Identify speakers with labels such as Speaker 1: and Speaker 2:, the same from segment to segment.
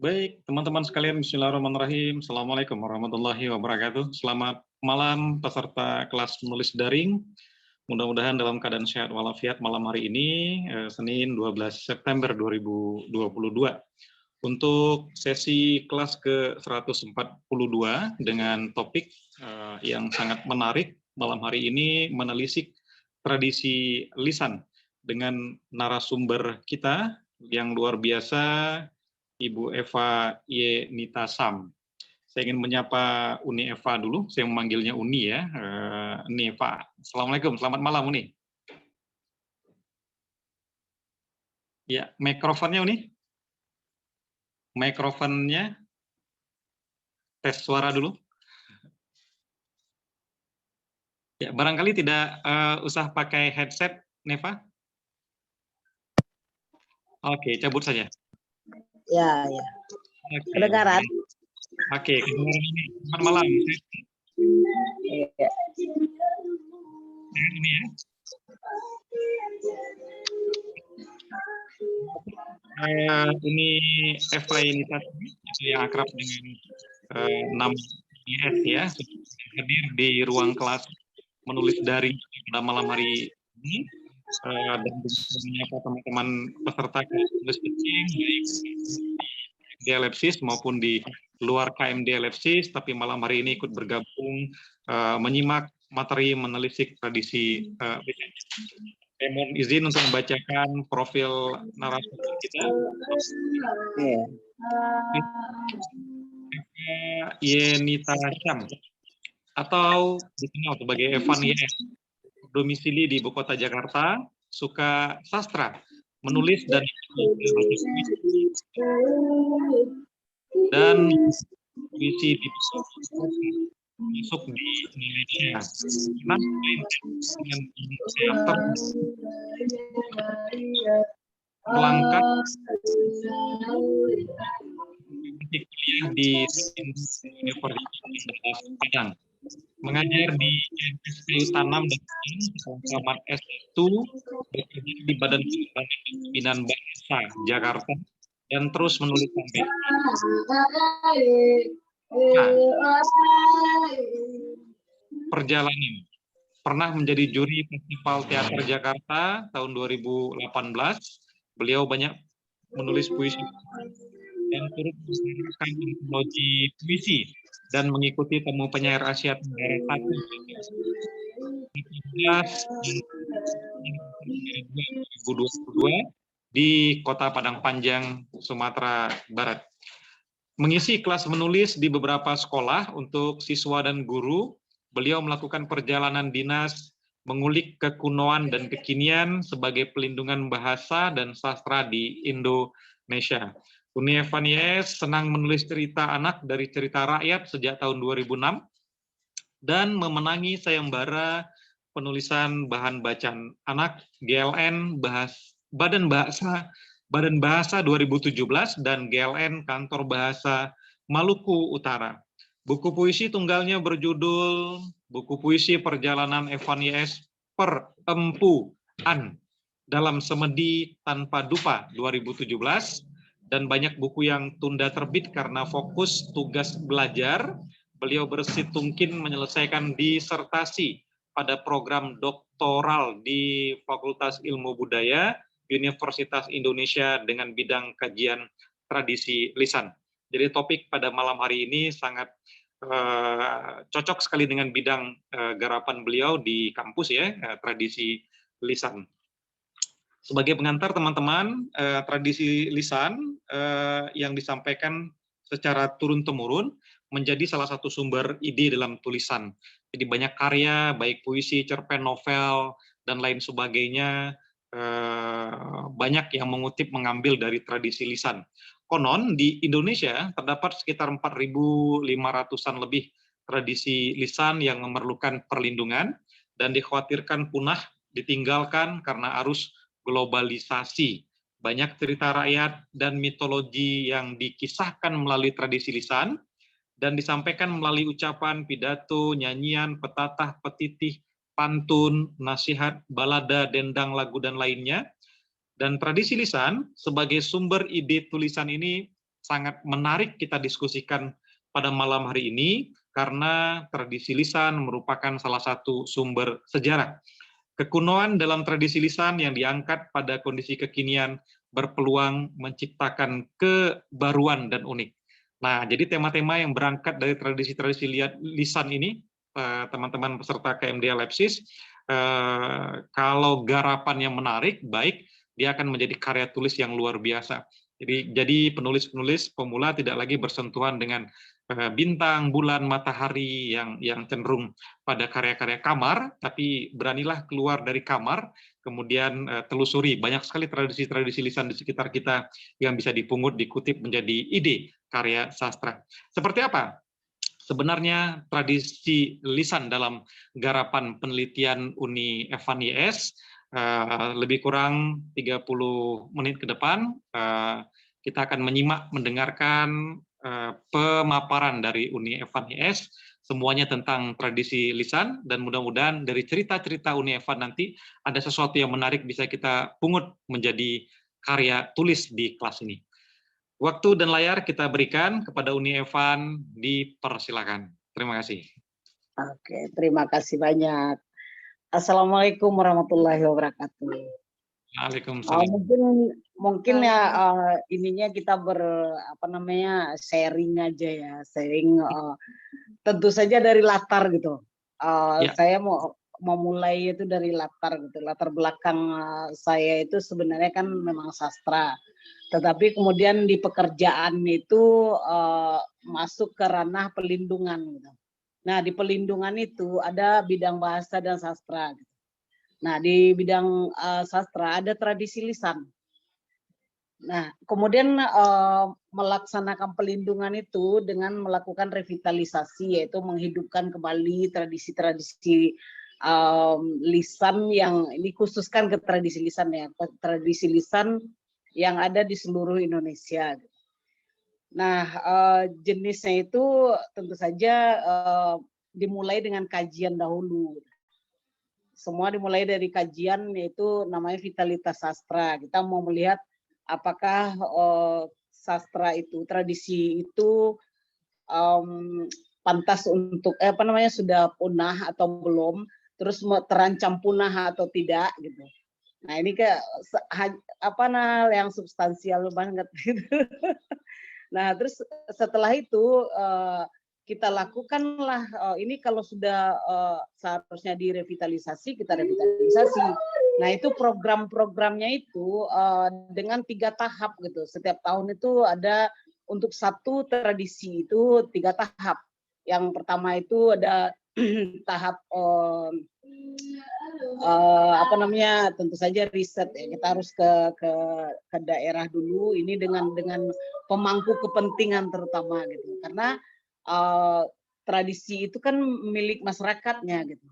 Speaker 1: Baik, teman-teman sekalian, bismillahirrahmanirrahim. Assalamualaikum warahmatullahi wabarakatuh. Selamat malam peserta kelas menulis daring. Mudah-mudahan dalam keadaan sehat walafiat malam hari ini, Senin 12 September 2022. Untuk sesi kelas ke-142 dengan topik yang sangat menarik malam hari ini, menelisik tradisi lisan dengan narasumber kita yang luar biasa, Ibu Eva Yenita Sam. Saya ingin menyapa Uni Eva dulu, saya memanggilnya Uni ya. Uni Eva, Assalamualaikum, selamat malam Uni. Ya, mikrofonnya Uni. Mikrofonnya, tes suara dulu. Ya, barangkali tidak usah pakai headset, Neva. Oke, cabut saja.
Speaker 2: Ya. Kedengaran?
Speaker 1: Oke, kedengaran ini. Selamat malam.
Speaker 2: Iya.
Speaker 1: Ini ya. Ini Eva Yenita yang akrab dengan nama IS ya, hadir di ruang kelas menulis daring pada malam hari ini dan menyapa teman-teman peserta kelas menulis daring baik di Lepsis maupun di luar KMD Lepsis, tapi malam hari ini ikut bergabung menyimak materi menelisik tradisi saya mohon izin untuk membacakan profil narasumber kita. Yenita Sam atau dikenal sebagai Evan YS, domisili di Ibu Kota Jakarta, suka sastra, menulis dan puisi di masuk di Malaysia. Dengan teater melangkah kuliah di Universitas Padang, mengajar di IMS Kayu Tanam dan Selamat S1, bekerja di Badan Pembinaan Bahasa Jakarta, dan terus menulis sampai perjalanan. Pernah menjadi juri Festival Teater Jakarta tahun 2018. Beliau banyak menulis puisi dan turut menggunakan teknologi puisi dan mengikuti temu penyair Asia Tenggara 2022 di Kota Padang Panjang, Sumatera Barat. Mengisi kelas menulis di beberapa sekolah untuk siswa dan guru, beliau melakukan perjalanan dinas mengulik kekunoan dan kekinian sebagai pelindungan bahasa dan sastra di Indonesia. Uni Evan YS senang menulis cerita anak dari cerita rakyat sejak tahun 2006 dan memenangi sayembara penulisan bahan bacaan anak GLN Badan Bahasa 2017 dan GLN Kantor Bahasa Maluku Utara. Buku puisi tunggalnya berjudul Buku Puisi Perjalanan Evan YS Perempuan dalam Semedi Tanpa Dupa 2017, dan banyak buku yang tunda terbit karena fokus tugas belajar. Beliau bersitungkin menyelesaikan disertasi pada program doktoral di Fakultas Ilmu Budaya Universitas Indonesia dengan bidang kajian tradisi lisan. Jadi topik pada malam hari ini sangat cocok sekali dengan bidang garapan beliau di kampus ya, tradisi lisan. Sebagai pengantar teman-teman, tradisi lisan yang disampaikan secara turun-temurun menjadi salah satu sumber ide dalam tulisan. Jadi banyak karya, baik puisi, cerpen, novel, dan lain sebagainya, banyak yang mengutip mengambil dari tradisi lisan. Konon di Indonesia terdapat sekitar 4.500-an lebih tradisi lisan yang memerlukan perlindungan dan dikhawatirkan punah, ditinggalkan karena arus globalisasi. Banyak cerita rakyat dan mitologi yang dikisahkan melalui tradisi lisan dan disampaikan melalui ucapan, pidato, nyanyian, petatah, petitih, pantun, nasihat, balada, dendang, lagu, dan lainnya. Dan tradisi lisan sebagai sumber ide tulisan ini sangat menarik kita diskusikan pada malam hari ini karena tradisi lisan merupakan salah satu sumber sejarah. Kekunoan dalam tradisi lisan yang diangkat pada kondisi kekinian berpeluang menciptakan kebaruan dan unik. Nah, jadi tema-tema yang berangkat dari tradisi-tradisi lisan ini, teman-teman peserta KMDA Lepsis, kalau garapannya menarik, baik, dia akan menjadi karya tulis yang luar biasa. Jadi penulis-penulis pemula tidak lagi bersentuhan dengan bintang, bulan, matahari yang cenderung pada karya-karya kamar, tapi beranilah keluar dari kamar, kemudian telusuri. Banyak sekali tradisi-tradisi lisan di sekitar kita yang bisa dipungut, dikutip menjadi ide karya sastra. Seperti apa sebenarnya tradisi lisan dalam garapan penelitian Uni Evan YS? Lebih kurang 30 menit ke depan, kita akan menyimak, mendengarkan pemaparan dari Uni Evan YS, semuanya tentang tradisi lisan, dan mudah-mudahan dari cerita-cerita Uni Evan nanti ada sesuatu yang menarik bisa kita pungut menjadi karya tulis di kelas ini. Waktu dan layar kita berikan kepada Uni Evan, dipersilakan. Terima kasih.
Speaker 2: Oke, terima kasih banyak. Assalamualaikum warahmatullahi wabarakatuh.
Speaker 1: Waalaikumsalam.
Speaker 2: Mungkin ya ininya kita sharing aja ya, sharing tentu saja dari latar gitu.
Speaker 1: Ya.
Speaker 2: Saya mau mulai itu dari latar gitu. Latar belakang saya itu sebenarnya kan memang sastra, tetapi kemudian di pekerjaan itu masuk ke ranah pelindungan gitu. Nah, di pelindungan itu ada bidang bahasa dan sastra. Nah, di bidang sastra ada tradisi lisan. Nah, kemudian melaksanakan pelindungan itu dengan melakukan revitalisasi, yaitu menghidupkan kembali tradisi-tradisi lisan yang ini khususkan ke tradisi lisan ya, tradisi lisan yang ada di seluruh Indonesia. Nah, jenisnya itu tentu saja dimulai dengan kajian dahulu. Semua dimulai dari kajian, yaitu namanya vitalitas sastra. Kita mau melihat apakah sastra itu, tradisi itu pantas untuk sudah punah atau belum, terus terancam punah atau tidak gitu. Nah, ini yang substansial banget gitu. Nah, terus setelah itu kita lakukanlah ini kalau sudah seharusnya direvitalisasi, kita revitalisasi. Nah, itu program-programnya itu dengan 3 tahap gitu. Setiap tahun itu ada untuk satu tradisi itu 3 tahap. Yang pertama itu ada tahap tentu saja riset ya. Kita harus ke daerah dulu ini dengan pemangku kepentingan terutama gitu, karena tradisi itu kan milik masyarakatnya gitu.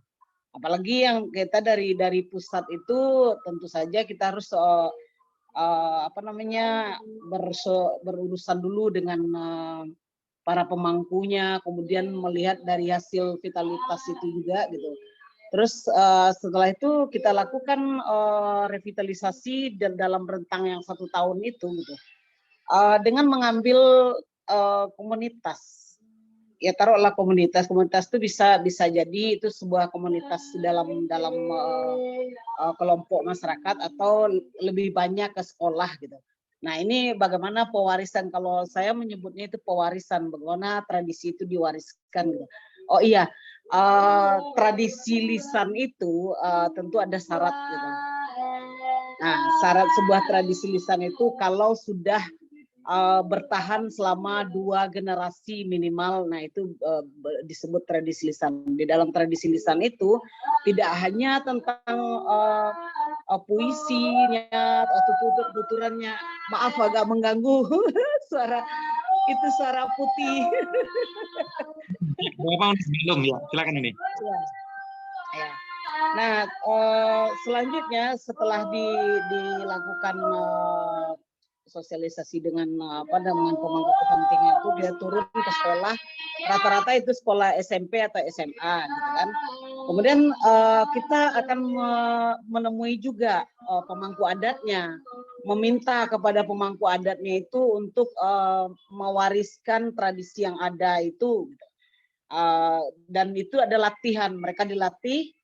Speaker 2: Apalagi yang kita dari pusat itu tentu saja kita harus berurusan dulu dengan para pemangkunya, kemudian melihat dari hasil vitalitas itu juga gitu. Terus setelah itu kita lakukan revitalisasi dalam rentang yang 1 tahun itu gitu, dengan mengambil komunitas. Ya taruhlah komunitas itu bisa jadi itu sebuah komunitas dalam kelompok masyarakat atau lebih banyak ke sekolah gitu. Nah, ini bagaimana pewarisan, kalau saya menyebutnya itu pewarisan, bagaimana tradisi itu diwariskan gitu. Oh iya, tradisi lisan itu tentu ada syarat gitu. Nah, syarat sebuah tradisi lisan itu kalau sudah bertahan selama 2 generasi minimal, nah itu disebut tradisi lisan. Di dalam tradisi lisan itu tidak hanya tentang puisinya atau tuturannya. Maaf agak mengganggu suara putih.
Speaker 1: Berapa belum ya? Silakan ini.
Speaker 2: Ya. Nah, selanjutnya setelah dilakukan sosialisasi dengan pemangku kepentingan itu, dia turun ke sekolah, rata-rata itu sekolah SMP atau SMA gitu kan. Kemudian kita akan menemui juga pemangku adatnya. meminta kepada pemangku adatnya itu untuk mewariskan tradisi yang ada itu. Dan itu ada latihan, mereka dilatih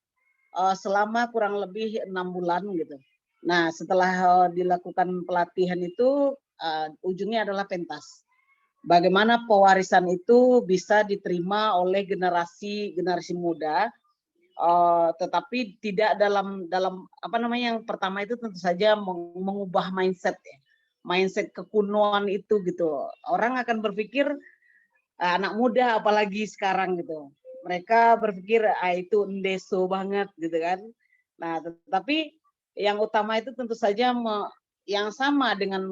Speaker 2: selama kurang lebih 6 bulan gitu. Nah, setelah dilakukan pelatihan itu ujungnya adalah pentas. Bagaimana pewarisan itu bisa diterima oleh generasi muda, tetapi tidak dalam apa namanya, yang pertama itu tentu saja mengubah mindset ya, mindset kekunoan itu gitu. Orang akan berpikir anak muda apalagi sekarang gitu, mereka berpikir itu ndeso banget gitu kan. Nah, tetapi yang utama itu tentu saja yang sama dengan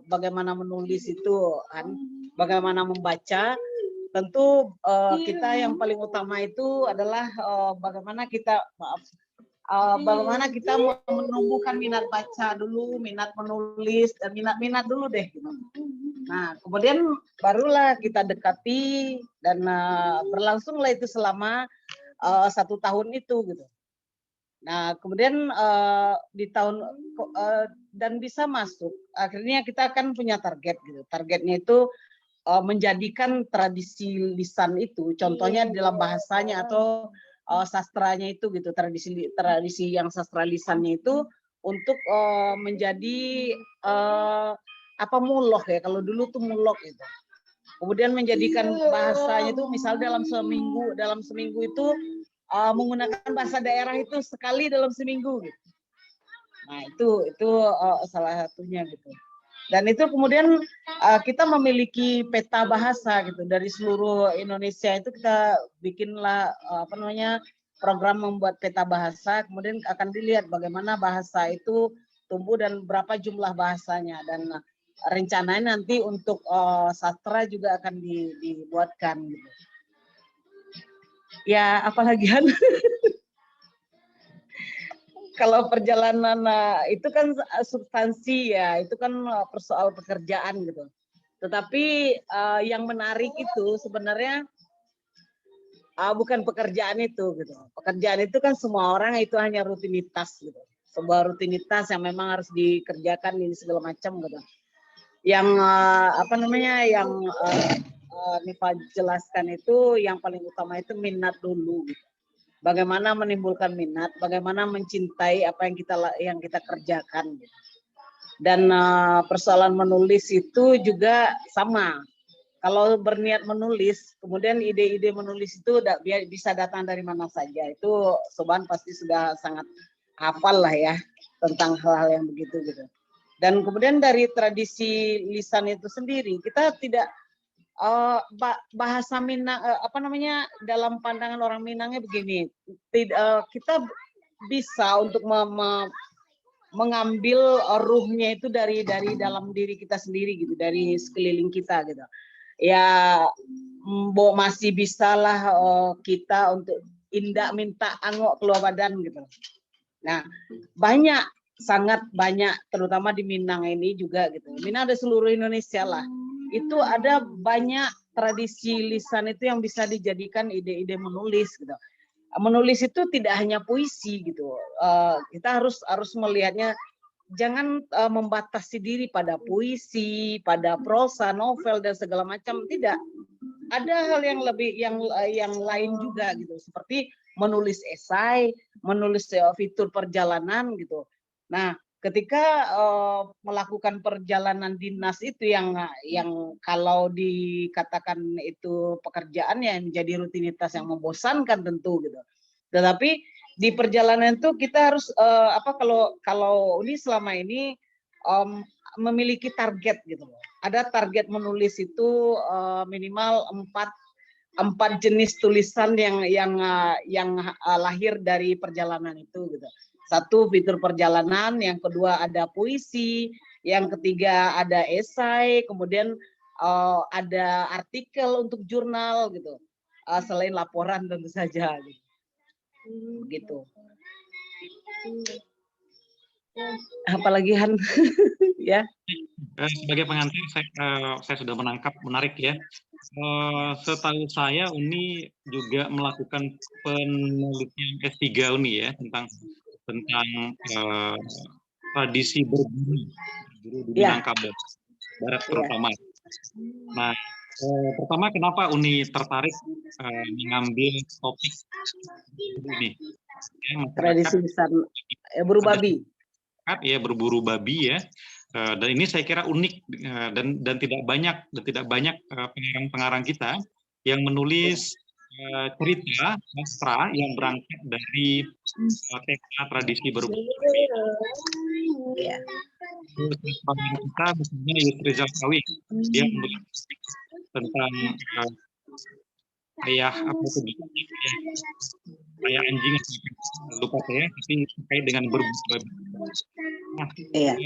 Speaker 2: bagaimana menulis itu kan, bagaimana membaca. Tentu kita yang paling utama itu adalah bagaimana kita bagaimana kita menumbuhkan minat baca dulu, minat menulis, dan minat dulu deh. Nah, kemudian barulah kita dekati dan berlangsunglah itu selama 1 tahun itu gitu. Nah, kemudian di tahun dan bisa masuk. Akhirnya kita akan punya target gitu. Targetnya itu menjadikan tradisi lisan itu, contohnya dalam bahasanya atau sastranya itu gitu, tradisi yang sastra lisannya itu untuk menjadi apa, mulok ya, kalau dulu tuh mulok itu. Kemudian menjadikan bahasanya itu misal dalam seminggu itu menggunakan bahasa daerah itu sekali dalam seminggu gitu. Nah, itu salah satunya gitu. Dan itu kemudian kita memiliki peta bahasa gitu dari seluruh Indonesia, itu kita bikinlah apa namanya, program membuat peta bahasa, kemudian akan dilihat bagaimana bahasa itu tumbuh dan berapa jumlah bahasanya, dan rencananya nanti untuk sastra juga akan dibuatkan gitu. Ya, apalagi kan kalau perjalanan itu kan substansi ya, itu kan persoal pekerjaan gitu. Tetapi yang menarik itu sebenarnya bukan pekerjaan itu gitu. Pekerjaan itu kan semua orang itu hanya rutinitas gitu. Sebuah rutinitas yang memang harus dikerjakan ini segala macam gitu. Yang apa namanya, yang Nifa jelaskan itu yang paling utama itu minat dulu gitu. Bagaimana menimbulkan minat, bagaimana mencintai apa yang kita kerjakan. Dan persoalan menulis itu juga sama. Kalau berniat menulis, kemudian ide-ide menulis itu bisa datang dari mana saja. Itu Soban pasti sudah sangat hafal lah ya tentang hal-hal yang begitu gitu. Dan kemudian dari tradisi lisan itu sendiri, kita tidak bahasa Minang, apa namanya, dalam pandangan orang Minangnya begini, kita bisa untuk mengambil ruhnya itu dari dalam diri kita sendiri gitu, dari sekeliling kita gitu. Ya, masih bisalah kita untuk indak minta angok keluar badan gitu. Nah, sangat banyak, terutama di Minang ini juga gitu. Minang ada seluruh Indonesia lah. Itu ada banyak tradisi lisan itu yang bisa dijadikan ide-ide menulis gitu. Menulis itu tidak hanya puisi gitu. Kita harus melihatnya, jangan membatasi diri pada puisi, pada prosa, novel dan segala macam. Tidak. Ada hal yang lebih yang lain juga gitu, seperti menulis esai, menulis fitur perjalanan gitu. Nah, ketika melakukan perjalanan dinas itu yang kalau dikatakan itu pekerjaan yang menjadi rutinitas yang membosankan tentu gitu. Tetapi di perjalanan itu kita harus kalau ini selama ini memiliki target gitu loh. Ada target menulis itu minimal 4 jenis tulisan yang lahir dari perjalanan itu gitu. 1 fitur perjalanan, yang kedua ada puisi, yang ketiga ada esai, kemudian ada artikel untuk jurnal gitu. Selain laporan tentu saja gitu. Begitu. Apalagi Han ya.
Speaker 1: Sebagai pengantar saya sudah menangkap, menarik ya. Setahu saya Uni juga melakukan penelitian S3 Uni ya tentang tradisi berburu di
Speaker 2: Ya,
Speaker 1: Minangkabau Barat
Speaker 2: ya.
Speaker 1: terutama. Nah, pertama kenapa Uni tertarik mengambil topik ini? Ya, masyarakat
Speaker 2: Tradisi lisan buru
Speaker 1: ada
Speaker 2: babi.
Speaker 1: ya berburu babi ya. Dan ini saya kira unik dan tidak banyak pengarang-pengarang kita yang menulis cerita sastra yang berangkat dari tema tradisi berburu babi.
Speaker 2: Ya.
Speaker 1: Kita misalnya Yusri Kawing, dia menulis tentang ayah apa itu ayah anjing, lupa saya, tapi terkait dengan berburu babi. Nah,
Speaker 2: Iya.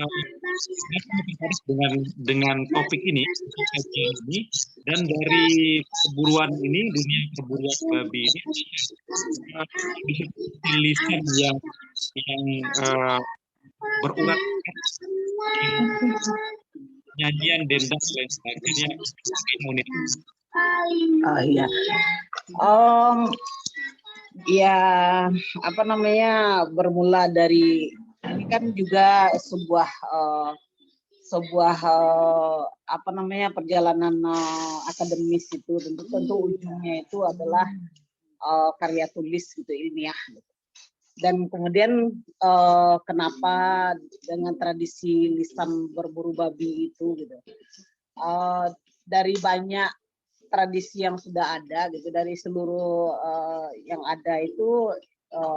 Speaker 1: dengan topik ini dan dari keburuan ini, dunia keburuan babi ini lisan yang berurat nyanyian dendam dan sebagainya.
Speaker 2: Iya. Ya, apa namanya, bermula dari ini kan juga sebuah apa namanya perjalanan akademis itu tentu ujungnya itu adalah karya tulis gitu, ilmiah. Dan kemudian kenapa dengan tradisi lisan berburu babi itu gitu, dari banyak tradisi yang sudah ada gitu, dari seluruh yang ada itu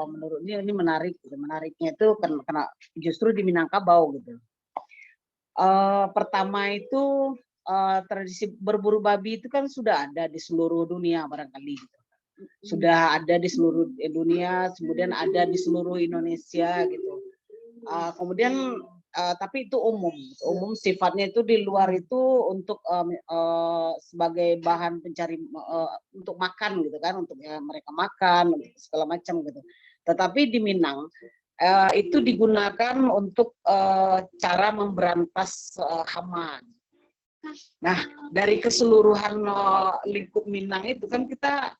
Speaker 2: menurut ini menarik gitu. Menariknya itu karena justru di Minangkabau gitu. Pertama itu tradisi berburu babi itu kan sudah ada di seluruh dunia barangkali gitu. Sudah ada di seluruh dunia, kemudian ada di seluruh Indonesia gitu. Kemudian tapi itu umum sifatnya itu di luar itu untuk sebagai bahan pencari untuk makan gitu kan, untuk mereka makan segala macam gitu. Tetapi di Minang itu digunakan untuk cara memberantas hama. Nah, dari keseluruhan lingkup Minang itu kan kita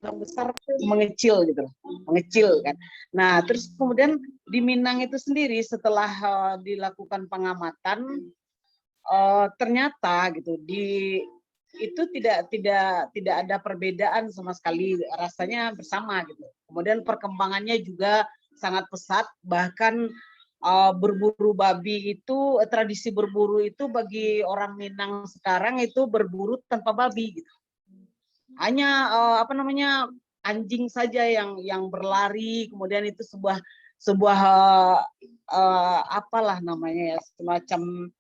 Speaker 2: yang besar mengecil gitu, mengecil kan. Nah, terus kemudian di Minang itu sendiri setelah dilakukan pengamatan ternyata gitu itu tidak ada perbedaan sama sekali, rasanya bersama gitu. Kemudian perkembangannya juga sangat pesat, bahkan berburu babi itu, tradisi berburu itu bagi orang Minang sekarang itu berburu tanpa babi gitu. Hanya apa namanya anjing saja yang berlari, kemudian itu sebuah apalah namanya ya, semacam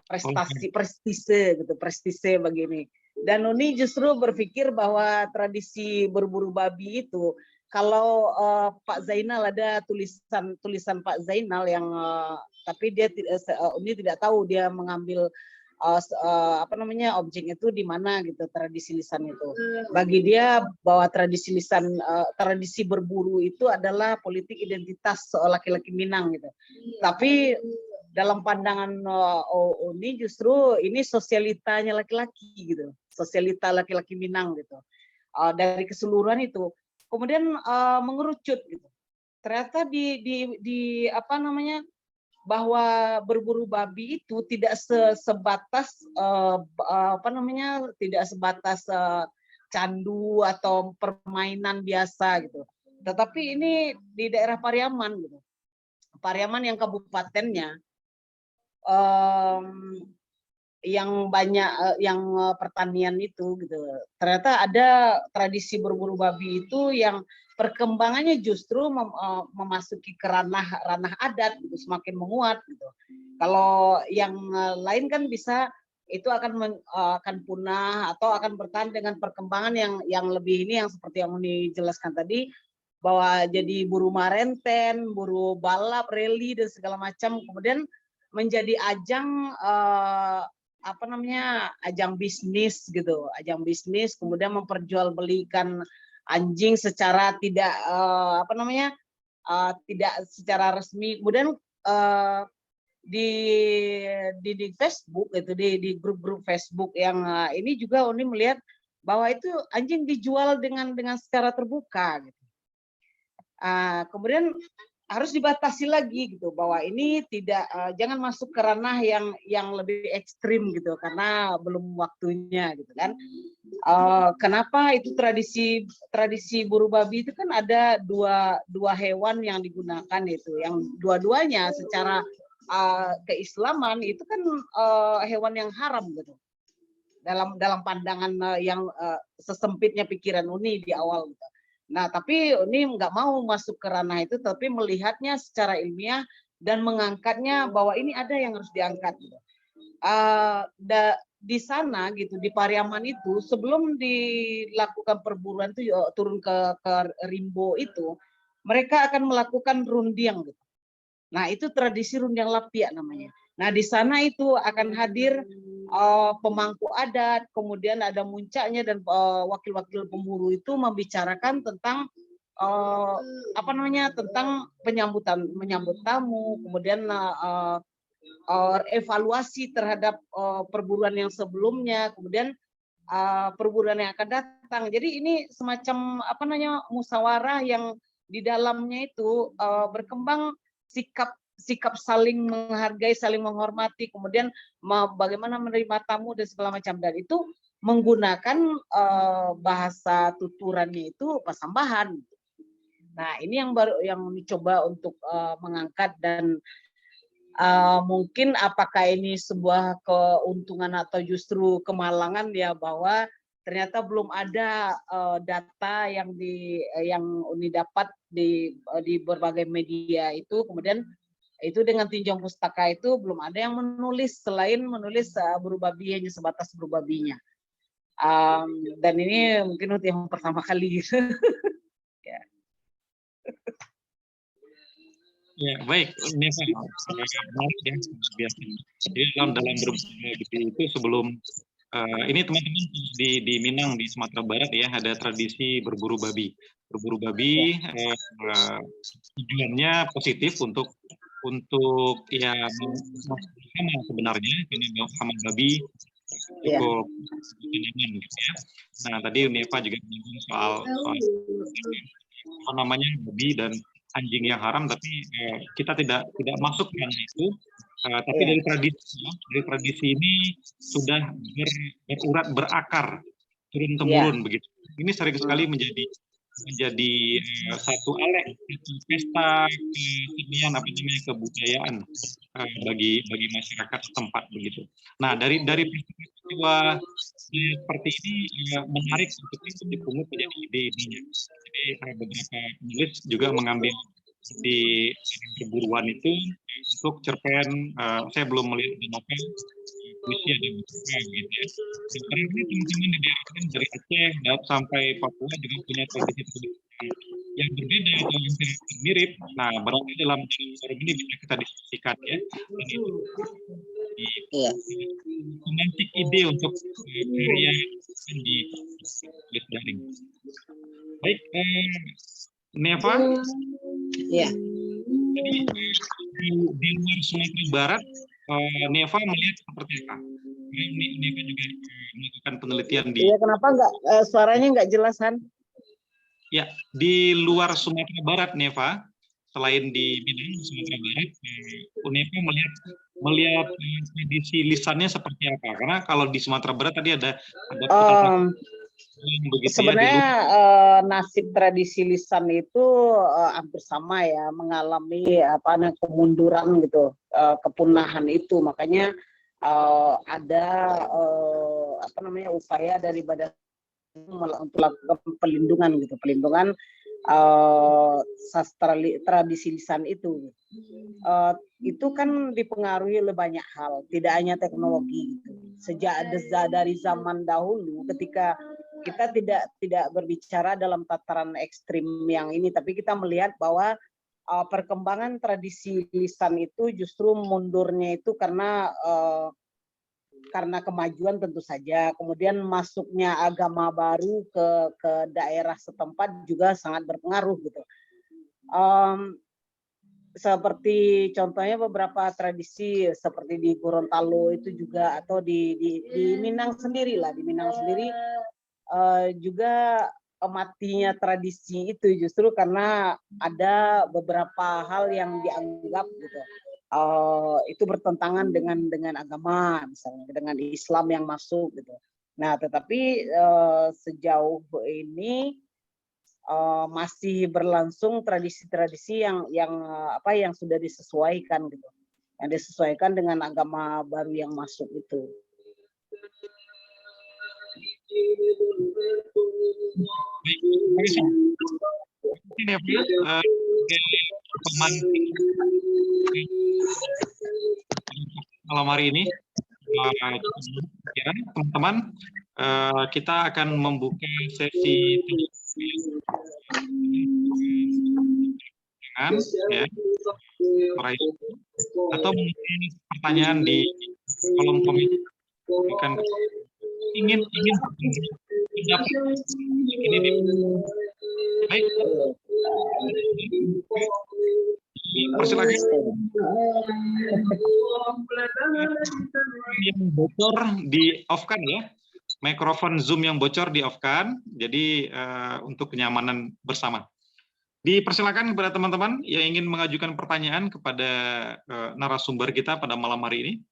Speaker 2: prestise gitu, prestise begini. Dan Uni justru berpikir bahwa tradisi berburu babi itu, kalau Pak Zainal ada tulisan Pak Zainal yang tapi dia Uni tidak tahu dia mengambil apa namanya objek itu di mana gitu, tradisi lisan itu. Bagi dia bahwa tradisi lisan tradisi berburu itu adalah politik identitas laki-laki Minang gitu. Tapi dalam pandangan Uni justru ini sosialitanya laki-laki gitu, sosialita laki-laki Minang gitu. Dari keseluruhan itu kemudian mengerucut gitu. Ternyata di apa namanya, bahwa berburu babi itu tidak sebatas apa namanya, tidak sebatas candu atau permainan biasa gitu. Tetapi ini di daerah Pariaman gitu. Pariaman yang kabupatennya yang banyak yang pertanian itu gitu. Ternyata ada tradisi berburu babi itu yang perkembangannya justru memasuki ke ranah adat gitu, semakin menguat gitu. Kalau yang lain kan bisa itu akan punah atau akan bertahan dengan perkembangan yang lebih ini, yang seperti yang Uni jelaskan tadi, bahwa jadi buru marenten, buru balap, rally dan segala macam, kemudian menjadi ajang apa namanya, ajang bisnis gitu, ajang bisnis, kemudian memperjualbelikan anjing secara tidak apa namanya, tidak secara resmi. Kemudian di Facebook itu, di grup-grup Facebook yang ini juga Uni melihat bahwa itu anjing dijual dengan secara terbuka gitu. Kemudian harus dibatasi lagi gitu bahwa ini tidak jangan masuk ke ranah yang lebih ekstrim gitu karena belum waktunya gitu kan. Kenapa itu tradisi buru babi itu kan ada dua hewan yang digunakan itu yang dua-duanya secara keislaman itu kan hewan yang haram gitu dalam pandangan yang sesempitnya pikiran Uni di awal gitu. Nah, tapi ini nggak mau masuk ke ranah itu, tapi melihatnya secara ilmiah dan mengangkatnya bahwa ini ada yang harus diangkat. Gitu. Di sana gitu di Pariaman itu sebelum dilakukan perburuan itu turun ke Rimbo itu, mereka akan melakukan rundiang gitu. Nah, itu tradisi rundiang lapia namanya. Nah, di sana itu akan hadir pemangku adat, kemudian ada muncaknya dan wakil-wakil pemburu itu membicarakan tentang tentang menyambut tamu, kemudian evaluasi terhadap perburuan yang sebelumnya, kemudian perburuan yang akan datang. Jadi ini semacam musyawarah yang di dalamnya itu berkembang sikap saling menghargai, saling menghormati, kemudian bagaimana menerima tamu dan segala macam, dan itu menggunakan bahasa tuturannya itu pasambahan. Nah, ini yang dicoba untuk mengangkat dan mungkin apakah ini sebuah keuntungan atau justru kemalangan ya bahwa ternyata belum ada data yang Uni dapat di berbagai media itu, kemudian itu dengan tinjau pustaka itu belum ada yang menulis selain menulis buru babi hanya sebatas buru babinya. Dan ini mungkin untuk yang pertama kali gitu. Ya.
Speaker 1: Ya, baik, Neva, menarik ya, biasa. Jadi dalam berbudaya itu sebelum ini teman-teman di Minang di Sumatera Barat ya ada tradisi berburu babi. Berburu babi tujuannya positif untuk ya hama sebenarnya karena hama babi cukup nyaman gitu ya. Nah tadi Neva juga menyinggung soal apa namanya babi dan anjing yang haram, tapi kita tidak masuk ke itu. Tapi dari tradisi ini sudah berurat berakar turun temurun begitu. Ini sering sekali menjadi satu pesta kesenian kebudayaan bagi masyarakat setempat begitu. Nah dari peristiwa seperti ini menarik untuk dipungut menjadi ide-idenya. Jadi beberapa penulis juga mengambil di perburuan itu untuk cerpen. Saya belum melihat di novel puisi ada beberapa gitu ya. Sekarang ini teman-teman di daerah dari Aceh sampai Papua juga punya tradisi yang berbeda atau yang mirip. Nah, barangkali dalam forum ini bisa kita diskusikan ya. Memantik ide untuk karya di daring. Baik, Neva.
Speaker 2: Ya.
Speaker 1: Jadi di luar Sumatera Barat, Neva melihat seperti apa? Neva juga melakukan penelitian di.
Speaker 2: Iya, kenapa nggak suaranya nggak jelasan?
Speaker 1: Ya, di luar Sumatera Barat, Neva, selain di Minang, Sumatera Barat, Neva melihat tradisi lisannya seperti apa? Karena kalau di Sumatera Barat tadi ada
Speaker 2: sebenarnya nasib tradisi lisan itu hampir sama ya, mengalami kemunduran gitu, kepunahan itu. Makanya ada upaya dari Badan untuk melakukan pelindungan sastra tradisi lisan itu. Itu kan dipengaruhi oleh banyak hal, tidak hanya teknologi gitu. Sejak dari zaman dahulu ketika kita tidak berbicara dalam tataran ekstrim yang ini, tapi kita melihat bahwa perkembangan tradisi lisan itu justru mundurnya itu karena kemajuan tentu saja, kemudian masuknya agama baru ke daerah setempat juga sangat berpengaruh gitu. Seperti contohnya beberapa tradisi seperti di Gorontalo itu juga, atau di Minang sendiri lah, di Minang sendiri juga matinya tradisi itu justru karena ada beberapa hal yang dianggap gitu itu bertentangan dengan agama, misalnya dengan Islam yang masuk gitu. Nah, tetapi sejauh ini masih berlangsung tradisi-tradisi yang sudah disesuaikan gitu, yang disesuaikan dengan agama baru yang masuk itu.
Speaker 1: Baik, terima kasih. Ini ya, Pak, malam hari ini, ya, teman-teman, kita akan membuka sesi ya, atau mungkin pertanyaan di kolom komentar akan ingin ini nih. Baik, persilakan. Yang bocor di off kan ya, mikrofon Zoom yang bocor di off kan, jadi untuk kenyamanan bersama. Dipersilakan kepada teman-teman yang ingin mengajukan pertanyaan kepada narasumber kita pada malam hari ini.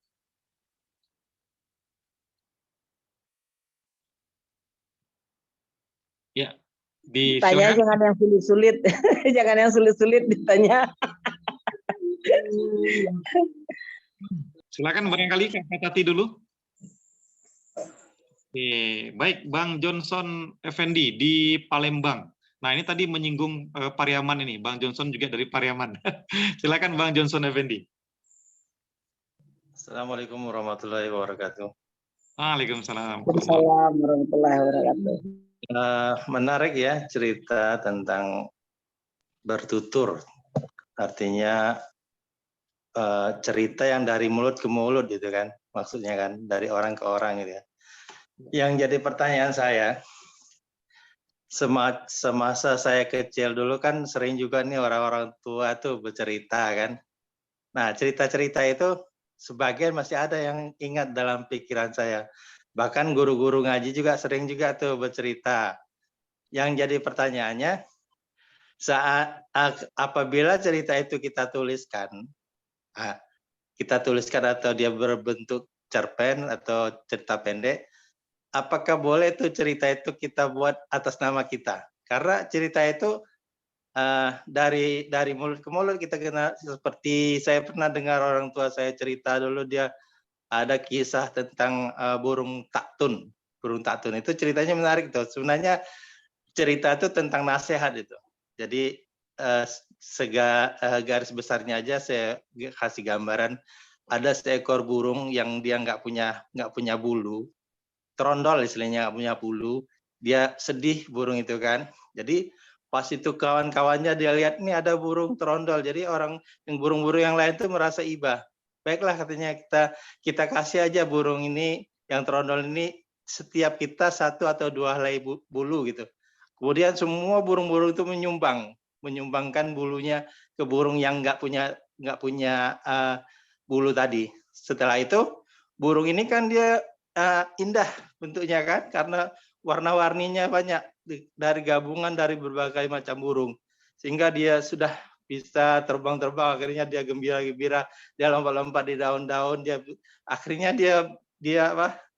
Speaker 1: Ya,
Speaker 2: Tanya jangan yang sulit-sulit, jangan yang sulit-sulit ditanya.
Speaker 1: Silakan barangkali Kak Tati dulu. Oke, baik, Bang Johnson Effendi di Palembang. Nah, ini tadi menyinggung Pariaman ini, Bang Johnson juga dari Pariaman. Silakan Bang Johnson Effendi.
Speaker 3: Assalamualaikum warahmatullahi wabarakatuh.
Speaker 1: Waalaikumsalam.
Speaker 2: Waalaikumsalam warahmatullahi wabarakatuh.
Speaker 3: Menarik ya cerita tentang bertutur, artinya cerita yang dari mulut ke mulut gitu kan, maksudnya kan dari orang ke orang gitu ya. Yang jadi pertanyaan saya, semasa saya kecil dulu kan sering juga nih orang-orang tua tuh bercerita kan. Nah cerita-cerita itu sebagian masih ada yang ingat dalam pikiran saya. Bahkan guru-guru ngaji juga sering juga tuh bercerita. Yang jadi pertanyaannya, saat apabila cerita itu kita tuliskan atau dia berbentuk cerpen atau cerita pendek, apakah boleh tuh cerita itu kita buat atas nama kita? Karena cerita itu dari mulut ke mulut kita kenal. Seperti saya pernah dengar orang tua saya cerita dulu, dia ada kisah tentang burung taktun. Burung taktun itu ceritanya menarik tuh. Sebenarnya cerita itu tentang nasihat itu. Jadi garis besarnya aja saya kasih gambaran. Ada seekor burung yang dia nggak punya bulu, trondol istilahnya, nggak punya bulu. Dia sedih burung itu kan. Jadi pas itu kawan-kawannya dia lihat ini ada burung trondol. Jadi burung-burung yang lain tuh merasa iba. Baiklah katanya kita kasih aja burung ini yang trondol ini setiap kita 1 atau 2 helai bulu gitu. Kemudian semua burung-burung itu menyumbangkan bulunya ke burung yang nggak punya bulu tadi. Setelah itu burung ini kan dia indah bentuknya kan, karena warna-warninya banyak dari gabungan dari berbagai macam burung, sehingga dia sudah bisa terbang-terbang. Akhirnya dia gembira-gembira, dia lompat-lompat di daun-daun, akhirnya dia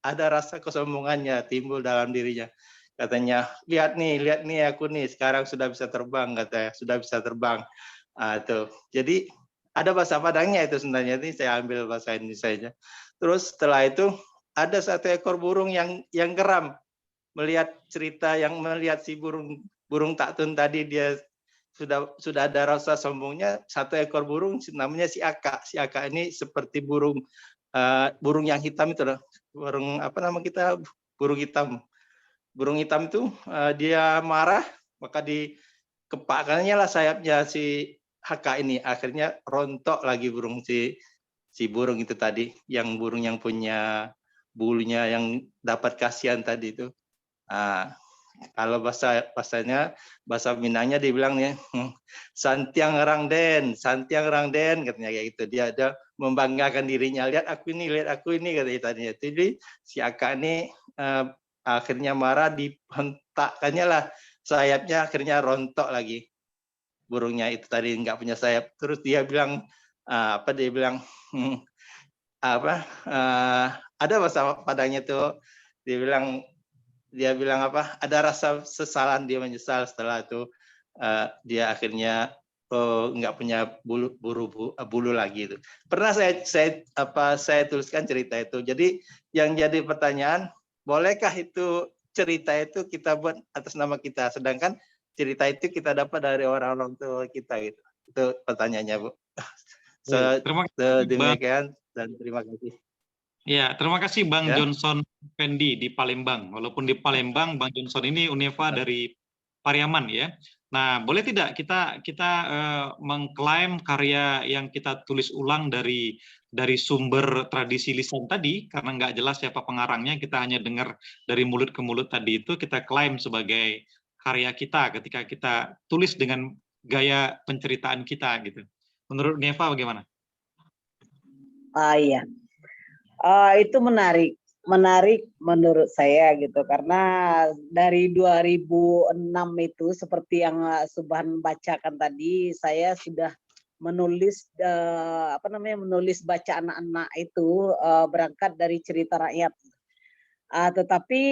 Speaker 3: ada rasa kesombongannya timbul dalam dirinya. Katanya, lihat nih aku nih sekarang sudah bisa terbang, katanya, sudah bisa terbang. Tuh. Jadi ada bahasa Padangnya itu sebenarnya, ini saya ambil bahasa Indonesianya. Terus setelah itu ada satu ekor burung yang geram melihat si burung taktun tadi. Dia sudah ada rasa sombongnya. Satu ekor burung namanya si Aka. Si Aka ini seperti burung yang hitam itu loh. Burung apa nama kita? Burung hitam. Burung hitam itu dia marah, maka dikepakkannya lah sayapnya si Aka ini. Akhirnya rontok lagi burung si burung itu tadi, burung yang punya bulunya yang dapat kasihan tadi itu. Kalau bahasa Minangnya dibilang ya, santiang rangden katanya kayak gitu. Dia ada membanggakan dirinya, lihat aku ini katanya tadinya. Jadi si Aka ini akhirnya marah, dihentakkannya lah sayapnya akhirnya rontok lagi. Burungnya itu tadi nggak punya sayap. Terus dia bilang dia bilang ada bahasa Padangnya tuh, dia bilang apa? Ada rasa sesalan, dia menyesal setelah itu dia akhirnya nggak punya bulu lagi itu. Pernah saya tuliskan cerita itu. Jadi yang jadi pertanyaan, bolehkah itu cerita itu kita buat atas nama kita, sedangkan cerita itu kita dapat dari orang-orang tua kita gitu. Itu pertanyaannya, Bu.
Speaker 1: Terima kasih, Bang.
Speaker 3: Demikian dan terima kasih.
Speaker 1: Ya, terima kasih Bang
Speaker 3: Ya.
Speaker 1: Johnson Fendi di Palembang. Walaupun di Palembang, Bang Johnson ini Uneva dari Pariaman ya. Nah, boleh tidak kita mengklaim karya yang kita tulis ulang dari sumber tradisi lisan tadi, karena nggak jelas siapa pengarangnya, kita hanya dengar dari mulut ke mulut tadi itu, kita klaim sebagai karya kita ketika kita tulis dengan gaya penceritaan kita gitu. Menurut Neva bagaimana?
Speaker 2: Iya, itu menarik menurut saya gitu, karena dari 2006 itu seperti yang Subhan bacakan tadi, saya sudah menulis menulis baca anak-anak itu berangkat dari cerita rakyat, tetapi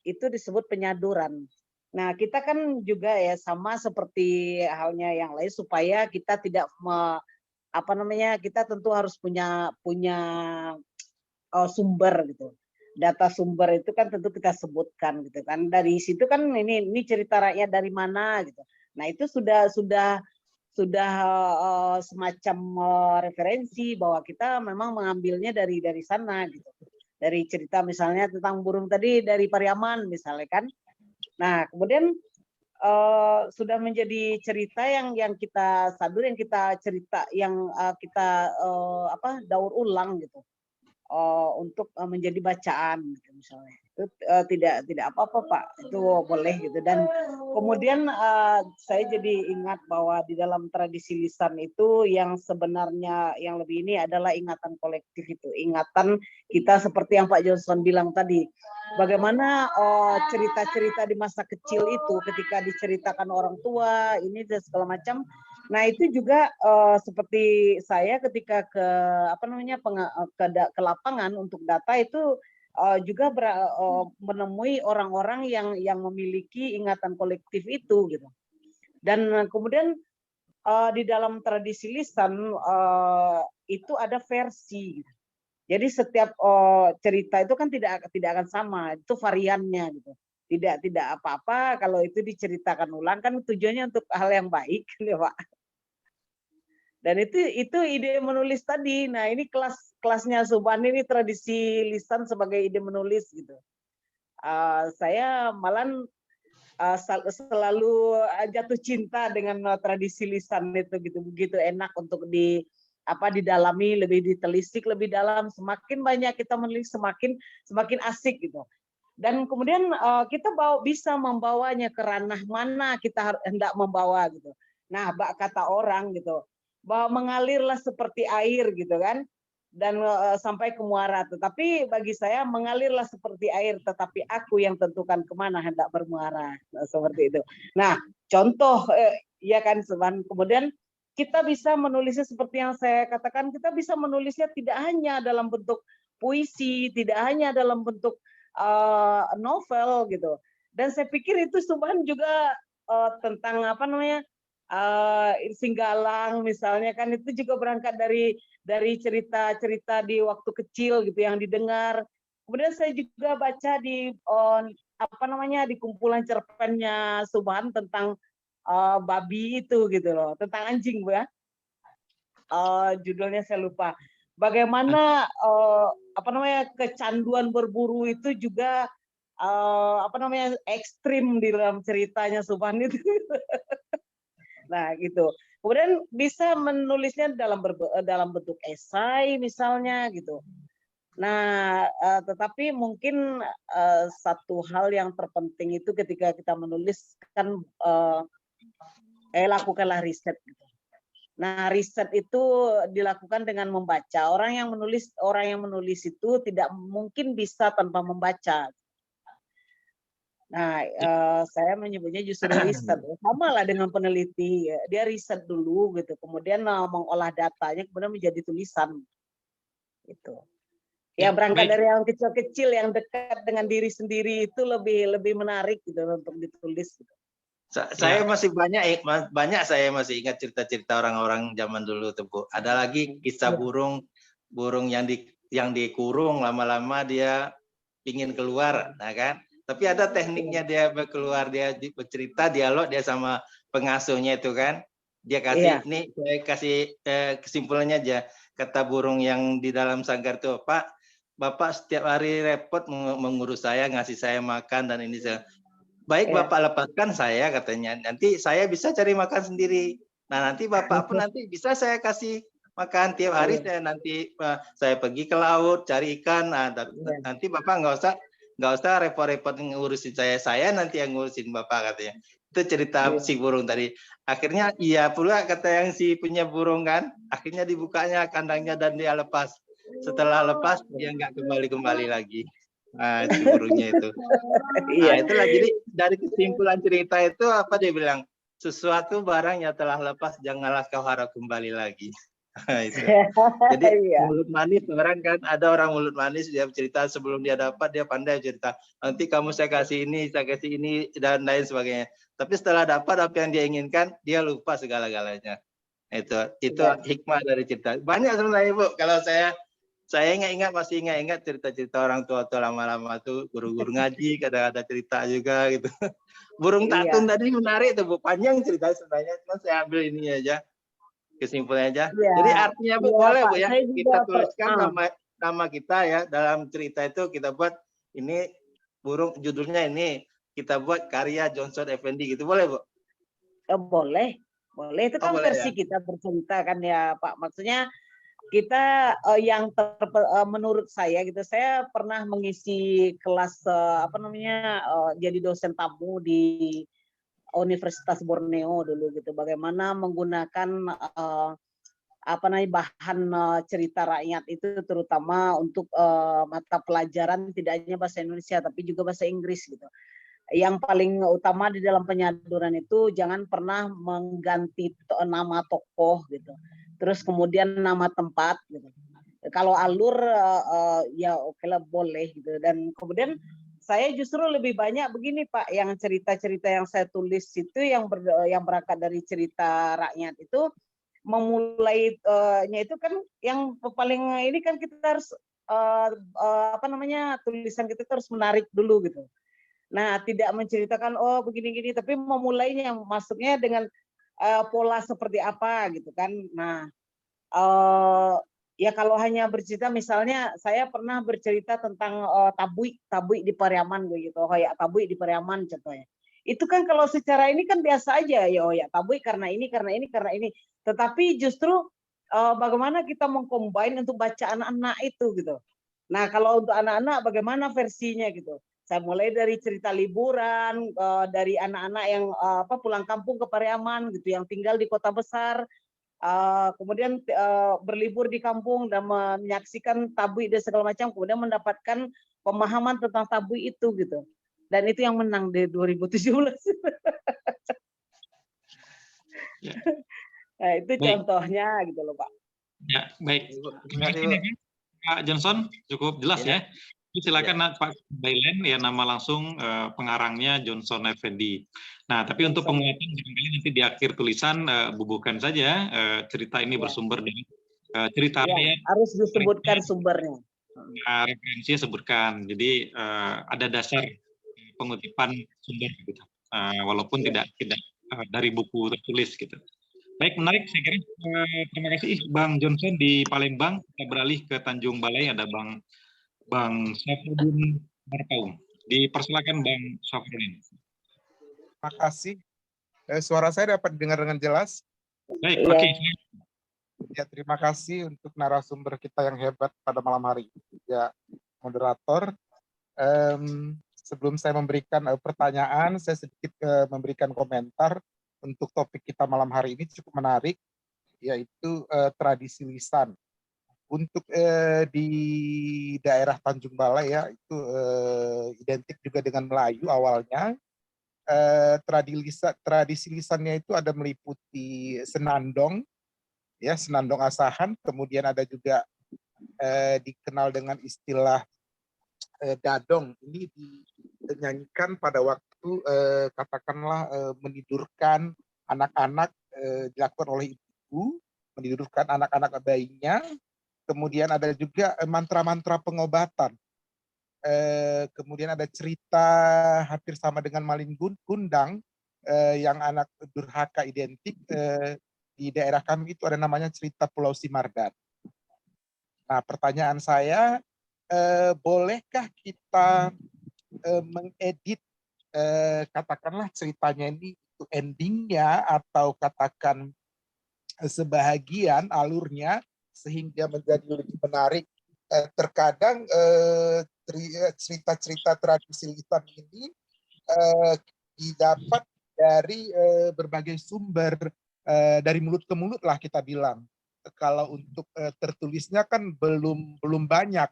Speaker 2: itu disebut penyaduran. Nah, kita kan juga ya sama seperti halnya yang lain, supaya kita tidak kita tentu harus punya sumber gitu. Data sumber itu kan tentu kita sebutkan gitu kan. Dari situ kan ini cerita rakyat dari mana gitu. Nah, itu sudah semacam referensi bahwa kita memang mengambilnya dari sana gitu. Dari cerita misalnya tentang burung tadi dari Pariaman misalnya kan. Nah, kemudian sudah menjadi cerita yang kita sadur, yang kita cerita, yang kita daur ulang gitu, untuk menjadi bacaan gitu misalnya. Itu tidak apa-apa Pak, itu boleh gitu. Dan kemudian saya jadi ingat bahwa di dalam tradisi lisan itu yang sebenarnya yang lebih ini adalah ingatan kolektif itu, ingatan kita seperti yang Pak Johnson bilang tadi. Bagaimana cerita-cerita di masa kecil itu ketika diceritakan orang tua ini dan segala macam. Nah, itu juga seperti saya ketika ke lapangan untuk data itu juga menemui orang-orang yang memiliki ingatan kolektif itu gitu. Dan kemudian di dalam tradisi lisan itu ada versi. Jadi setiap cerita itu kan tidak akan sama, itu variannya gitu. Tidak apa-apa kalau itu diceritakan ulang, kan tujuannya untuk hal yang baik ya Pak. Dan itu ide menulis tadi. Nah, ini kelasnya Subhan ini tradisi lisan sebagai ide menulis gitu. Saya malah selalu jatuh cinta dengan tradisi lisan itu gitu, begitu enak untuk didalami, lebih ditelisik lebih dalam. Semakin banyak kita menulis, semakin asik gitu. Dan kemudian kita bisa membawanya ke ranah mana kita hendak membawa gitu. Nah, kata orang gitu, bahwa mengalirlah seperti air gitu kan, dan sampai ke muara. Tetapi bagi saya mengalirlah seperti air, tetapi aku yang tentukan kemana hendak bermuara. Nah, seperti itu. Nah, contoh ya kan, kemudian kita bisa menulisnya seperti yang saya katakan, kita bisa menulisnya tidak hanya dalam bentuk puisi, tidak hanya dalam bentuk novel gitu. Dan saya pikir itu Subhan juga tentang Singgalang misalnya kan, itu juga berangkat dari cerita-cerita di waktu kecil gitu yang didengar. Kemudian saya juga baca di di kumpulan cerpennya Subhan tentang babi itu gitu loh, tentang anjing Bu ya. Judulnya saya lupa. Bagaimana kecanduan berburu itu juga ekstrim di dalam ceritanya Subhan itu. Nah, gitu. Kemudian bisa menulisnya dalam bentuk esai misalnya gitu. Nah, tetapi mungkin satu hal yang terpenting itu ketika kita menulis kan lakukanlah riset gitu. Nah, riset itu dilakukan dengan membaca. Orang yang menulis itu tidak mungkin bisa tanpa membaca. Nah, saya menyebutnya justru riset. Sama lah dengan peneliti, dia riset dulu gitu, kemudian mengolah datanya, kemudian menjadi tulisan gitu. Ya
Speaker 1: Ya,
Speaker 2: berangkat
Speaker 1: baik.
Speaker 2: dari yang kecil-kecil, yang dekat dengan diri sendiri itu lebih menarik gitu untuk ditulis. Gitu.
Speaker 3: Saya
Speaker 1: Ya.
Speaker 3: masih banyak saya masih ingat cerita-cerita orang-orang zaman dulu tuh, Bu. Ada lagi kisah burung yang dikurung, lama-lama dia ingin keluar, nah kan? Tapi ada tekniknya dia keluar, dia bercerita dialog dia sama pengasuhnya itu kan. Dia kasih ini saya kasih kesimpulannya aja. Kata burung yang di dalam sanggar tuh, Pak, Bapak setiap hari repot mengurus saya, ngasih saya makan dan ini saya. Baik Bapak lepaskan saya katanya, nanti saya bisa cari makan sendiri. Nah nanti Bapak pun nanti bisa saya kasih makan tiap hari. Saya nanti saya pergi ke laut cari ikan. Nah nanti Bapak nggak usah repot-repot ngurusin saya nanti yang ngurusin Bapak katanya. Itu cerita si burung tadi. Akhirnya iya pula kata yang si punya burung kan. Akhirnya dibukanya kandangnya dan dia lepas. Setelah lepas dia nggak kembali lagi. Nah, si burungnya itu. Nah, itulah jadi dari kesimpulan cerita itu apa dia bilang? Sesuatu barang yang telah lepas janganlah kau harap kembali lagi. Itu. Jadi mulut manis orang kan ada orang mulut manis dia cerita sebelum dia dapat dia pandai cerita. Nanti kamu saya kasih ini dan lain sebagainya. Tapi setelah dapat apa yang dia inginkan, dia lupa segala-galanya. Itu hikmah dari cerita. Banyak sebenarnya Bu. Kalau saya masih ingat cerita-cerita orang tua lama-lama tuh guru-guru ngaji kadang ada cerita juga gitu. Burung tatun tadi menarik tuh Bu, panjang cerita sebenarnya, cuma saya ambil ini aja kesimpulannya aja. Jadi artinya Bu boleh
Speaker 2: Pak,
Speaker 3: Bu ya kita tuliskan nama kita ya dalam cerita itu kita buat ini burung judulnya ini kita buat karya Johnson Effendi gitu boleh Bu?
Speaker 2: Boleh itu kan
Speaker 3: boleh,
Speaker 2: versi
Speaker 3: ya?
Speaker 2: kita bercerita kan ya Pak. Maksudnya kita menurut saya gitu, saya pernah mengisi kelas jadi dosen tamu di Universitas Borneo dulu gitu. Bagaimana menggunakan bahan cerita rakyat itu terutama untuk mata pelajaran tidak hanya bahasa Indonesia tapi juga bahasa Inggris gitu. Yang paling utama di dalam penyaduran itu jangan pernah mengganti nama tokoh gitu. Terus kemudian nama tempat gitu. Kalau alur ya oke lah boleh gitu. Dan kemudian saya justru lebih banyak begini Pak, yang cerita-cerita yang saya tulis itu yang berangkat dari cerita rakyat itu memulainya itu kan yang paling ini kan kita harus tulisan kita harus menarik dulu gitu. Nah, tidak menceritakan oh begini-gini, tapi memulainya masuknya dengan pola seperti apa gitu kan. Nah, ya kalau hanya bercerita misalnya saya pernah bercerita tentang tabui di Pariaman begitu, hoyak tabui di Pariaman contohnya. Itu kan kalau secara ini kan biasa aja ya hoyak tabui karena ini. Tetapi justru bagaimana kita mengcombine untuk baca anak-anak itu gitu. Nah, kalau untuk anak-anak bagaimana versinya gitu. Saya mulai dari cerita liburan, dari anak-anak yang pulang kampung ke Pariaman gitu, yang tinggal di kota besar, kemudian berlibur di kampung dan menyaksikan tabui dan segala macam, kemudian mendapatkan pemahaman tentang tabui itu gitu. Dan itu yang menang di 2017.
Speaker 1: Ya.
Speaker 2: Nah, itu contohnya gitu loh Pak.
Speaker 1: Ya, baik. Terima kasih Pak Johnson, cukup jelas ya. Silakan Pak Bailen ya, nama langsung pengarangnya Johnson Effendi. Nah, tapi untuk penguatan nanti di akhir tulisan bubuhkan saja cerita ini bersumber dari cerita rakyat.
Speaker 2: Harus disebutkan sumbernya.
Speaker 1: Referensinya sebutkan. Jadi ada dasar pengutipan sumber gitu. Walaupun tidak dari buku tertulis gitu. Baik, menarik saya kira. Terima kasih Bang Johnson di Palembang. Kita beralih ke Tanjung Balai, ada Bang Syafruddin Marpaung. Dipersilakan Bang Syafruddin.
Speaker 4: Terima kasih. Suara saya dapat didengar dengan jelas?
Speaker 1: Baik, oke.
Speaker 4: Ya, terima kasih untuk narasumber kita yang hebat pada malam hari ini. Ya, moderator. Sebelum saya memberikan pertanyaan, saya sedikit memberikan komentar untuk topik kita malam hari ini cukup menarik, yaitu tradisi lisan. Untuk di daerah Tanjung Balai ya itu identik juga dengan Melayu awalnya. Tradisi lisannya itu ada meliputi senandong, ya senandong asahan, kemudian ada juga dikenal dengan istilah dadong. Ini dinyanyikan pada waktu katakanlah menidurkan anak-anak, dilakukan oleh ibu, menidurkan anak-anak bayinya. Kemudian ada juga mantra-mantra pengobatan. Kemudian ada cerita hampir sama dengan Malin Kundang yang anak durhaka identik di daerah kami itu ada namanya cerita Pulau Simardan. Nah, pertanyaan saya, bolehkah kita mengedit katakanlah ceritanya ini itu endingnya atau katakan sebahagian alurnya sehingga menjadi lebih menarik. Terkadang cerita-cerita tradisi lisan ini didapat dari berbagai sumber, dari mulut ke mulut lah kita bilang. Kalau untuk tertulisnya kan belum banyak.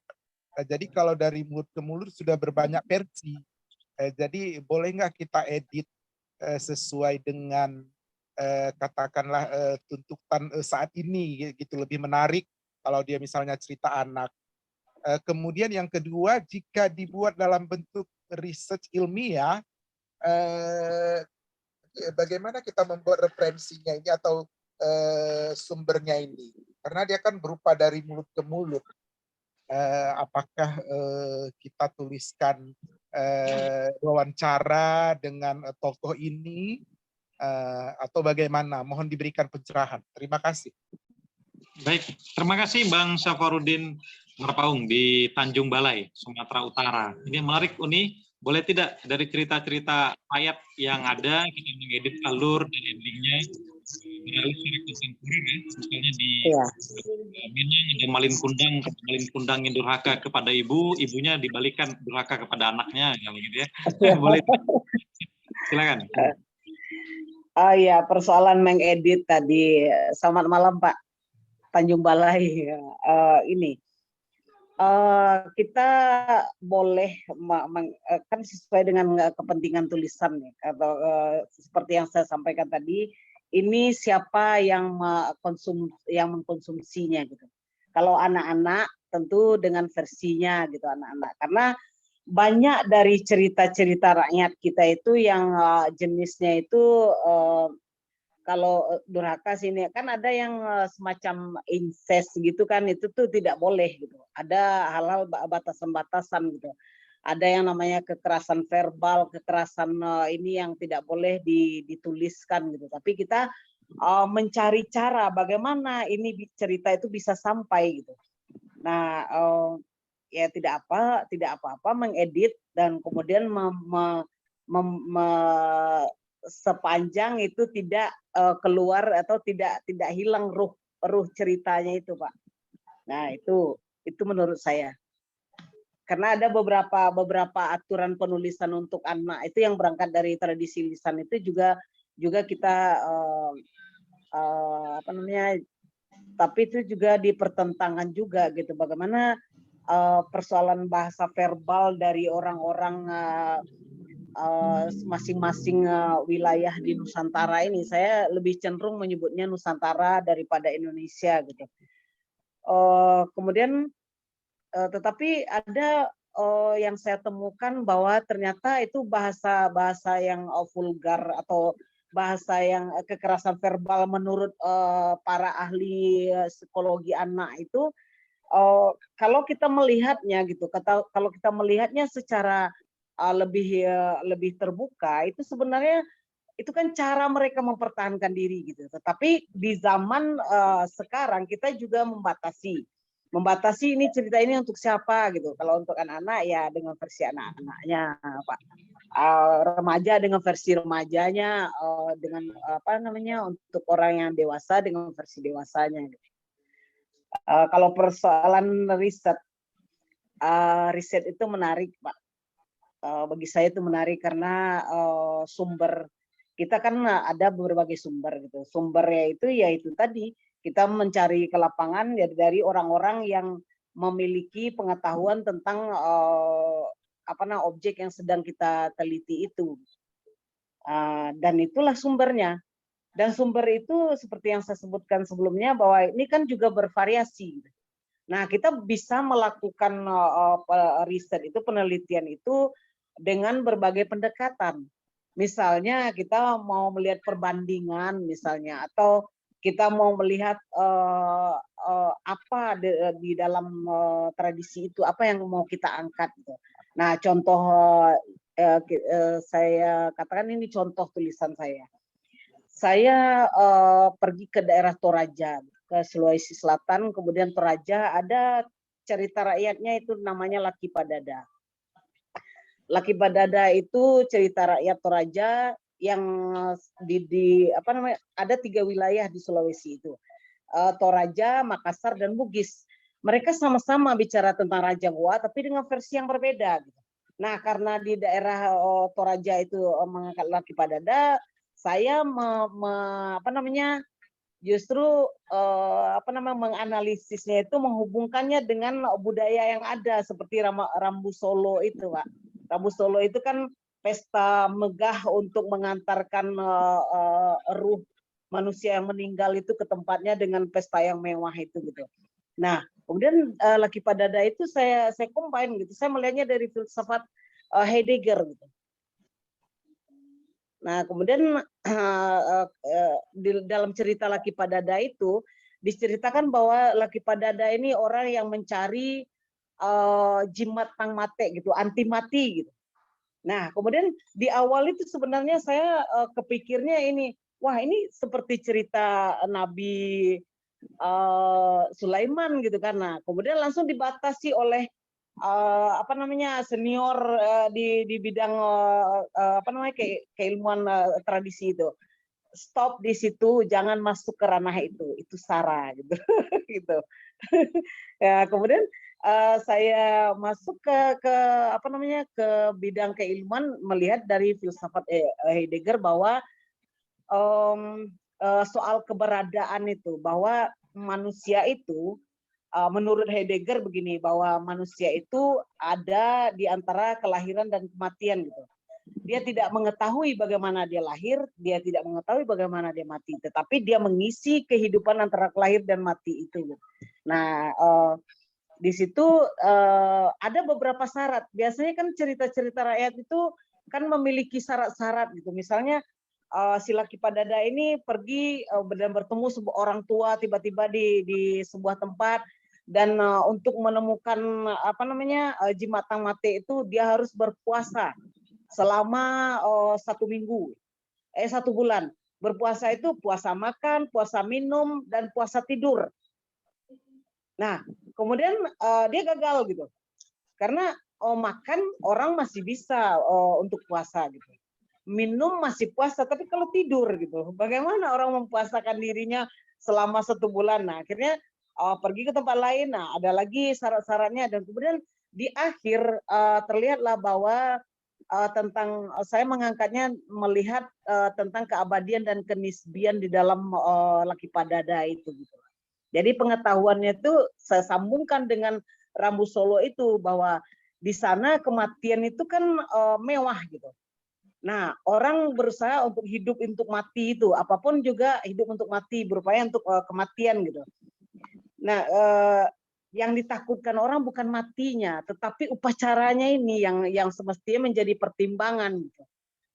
Speaker 4: Jadi kalau dari mulut ke mulut sudah berbanyak versi. Jadi boleh nggak kita edit sesuai dengan katakanlah tuntutan saat ini gitu, lebih menarik kalau dia misalnya cerita anak. Kemudian yang kedua, jika dibuat dalam bentuk research ilmiah, bagaimana kita membuat referensinya ini atau sumbernya ini? Karena dia kan berupa dari mulut ke mulut. Apakah kita tuliskan wawancara dengan tokoh ini atau bagaimana? Mohon diberikan pencerahan. Terima kasih.
Speaker 1: Baik, terima kasih Bang Safarudin Marpaung di Tanjung Balai, Sumatera Utara. Ini menarik, Uni. Boleh tidak dari cerita-cerita ayat yang ada, kita mengedit alur dan endingnya melalui secara kontemporer ya. Misalnya di Minang ada Malin Kundang yang durhaka kepada ibu, ibunya dibalikan durhaka kepada anaknya, gitu ya. Boleh. Silakan.
Speaker 2: Oh ya, persoalan mengedit tadi. Selamat malam Pak Tanjung Balai. Ini kita boleh kan sesuai dengan kepentingan tulisan nih, atau seperti yang saya sampaikan tadi, ini siapa yang mengkonsumsinya gitu. Kalau anak-anak tentu dengan versinya gitu anak-anak, karena banyak dari cerita-cerita rakyat kita itu yang jenisnya itu kalau durhaka sini kan ada yang semacam incest gitu kan, itu tuh tidak boleh gitu. Ada hal-hal batasan-batasan gitu. Ada yang namanya kekerasan verbal, kekerasan ini yang tidak boleh dituliskan gitu. Tapi kita mencari cara bagaimana ini cerita itu bisa sampai gitu. Nah, ya tidak apa-apa mengedit dan kemudian sepanjang itu tidak keluar atau tidak hilang ruh ceritanya itu, Pak. Nah, itu menurut saya. Karena ada beberapa aturan penulisan untuk anak itu yang berangkat dari tradisi lisan itu juga kita tapi itu juga dipertentangkan juga gitu, bagaimana persoalan bahasa verbal dari orang-orang masing-masing wilayah di Nusantara ini. Saya lebih cenderung menyebutnya Nusantara daripada Indonesia gitu. Kemudian tetapi ada yang saya temukan bahwa ternyata itu bahasa yang vulgar atau bahasa yang kekerasan verbal menurut para ahli psikologi anak itu, kalau kita melihatnya gitu, kalau kita melihatnya secara lebih terbuka, itu sebenarnya itu kan cara mereka mempertahankan diri gitu. Tetapi di zaman sekarang kita juga membatasi ini cerita ini untuk siapa gitu. Kalau untuk anak-anak ya dengan versi anak-anaknya, Pak. Remaja dengan versi remajanya, dengan untuk orang yang dewasa dengan versi dewasanya. Gitu. Kalau persoalan riset itu menarik, Pak. Bagi saya itu menarik karena sumber kita kan ada berbagai sumber gitu. Sumbernya itu yaitu tadi kita mencari ke lapangan ya dari orang-orang yang memiliki pengetahuan tentang objek yang sedang kita teliti itu. Dan itulah sumbernya. Dan sumber itu seperti yang saya sebutkan sebelumnya bahwa ini kan juga bervariasi. Nah, kita bisa melakukan riset itu, penelitian itu dengan berbagai pendekatan. Misalnya kita mau melihat perbandingan misalnya, atau kita mau melihat apa di dalam tradisi itu, apa yang mau kita angkat. Nah, contoh saya katakan ini contoh tulisan saya. Saya pergi ke daerah Toraja, ke Sulawesi Selatan, kemudian Toraja ada cerita rakyatnya itu namanya Laki Padada. Laki Padada itu cerita rakyat Toraja yang ada 3 wilayah di Sulawesi itu. Toraja, Makassar, dan Bugis. Mereka sama-sama bicara tentang Raja Goa tapi dengan versi yang berbeda. Nah, karena di daerah Toraja itu mengangkat Laki Padada, saya justru menganalisisnya itu, menghubungkannya dengan budaya yang ada seperti Rambu Solo itu, Pak. Rambu Solo itu kan pesta megah untuk mengantarkan ruh manusia yang meninggal itu ke tempatnya dengan pesta yang mewah itu gitu. Nah, kemudian Laki Padada itu saya combine gitu. Saya melihatnya dari filsafat Heidegger gitu. Nah, kemudian di dalam cerita Laki Padada itu diceritakan bahwa Laki Padada ini orang yang mencari jimat tang mate gitu, anti mati gitu. Nah, kemudian di awal itu sebenarnya saya kepikirnya ini, wah ini seperti cerita Nabi Sulaiman gitu kan. Nah, kemudian langsung dibatasi oleh senior di bidang keilmuan tradisi itu. Stop di situ, jangan masuk ke ranah itu sara gitu. Gitu. Ya, kemudian saya masuk ke bidang keilmuan, melihat dari filsafat Heidegger bahwa soal keberadaan itu, bahwa manusia itu menurut Heidegger begini, bahwa manusia itu ada di antara kelahiran dan kematian gitu. Dia tidak mengetahui bagaimana dia lahir, dia tidak mengetahui bagaimana dia mati, tetapi dia mengisi kehidupan antara lahir dan mati itu. Nah, di situ ada beberapa syarat. Biasanya kan cerita-cerita rakyat itu kan memiliki syarat-syarat gitu. Misalnya si Laki Padada ini pergi dan bertemu sebuah orang tua tiba-tiba di sebuah tempat, dan untuk menemukan jimat tang mate itu dia harus berpuasa selama 1 bulan. Berpuasa itu puasa makan, puasa minum, dan puasa tidur. Nah, kemudian dia gagal gitu, karena makan orang masih bisa untuk puasa gitu, minum masih puasa, tapi kalau tidur gitu, bagaimana orang mempuasakan dirinya selama 1 bulan? Nah, akhirnya pergi ke tempat lain. Nah, ada lagi syarat-syaratnya, dan kemudian di akhir terlihatlah bahwa tentang saya mengangkatnya melihat tentang keabadian dan kenisbian di dalam Laki Padada itu gitu. Jadi pengetahuannya itu saya sambungkan dengan Rambu Solo itu, bahwa di sana kematian itu kan mewah gitu. Nah, orang berusaha untuk hidup untuk mati itu, apapun juga hidup untuk mati, berupaya untuk kematian gitu. Nah, yang ditakutkan orang bukan matinya, tetapi upacaranya ini yang semestinya menjadi pertimbangan gitu.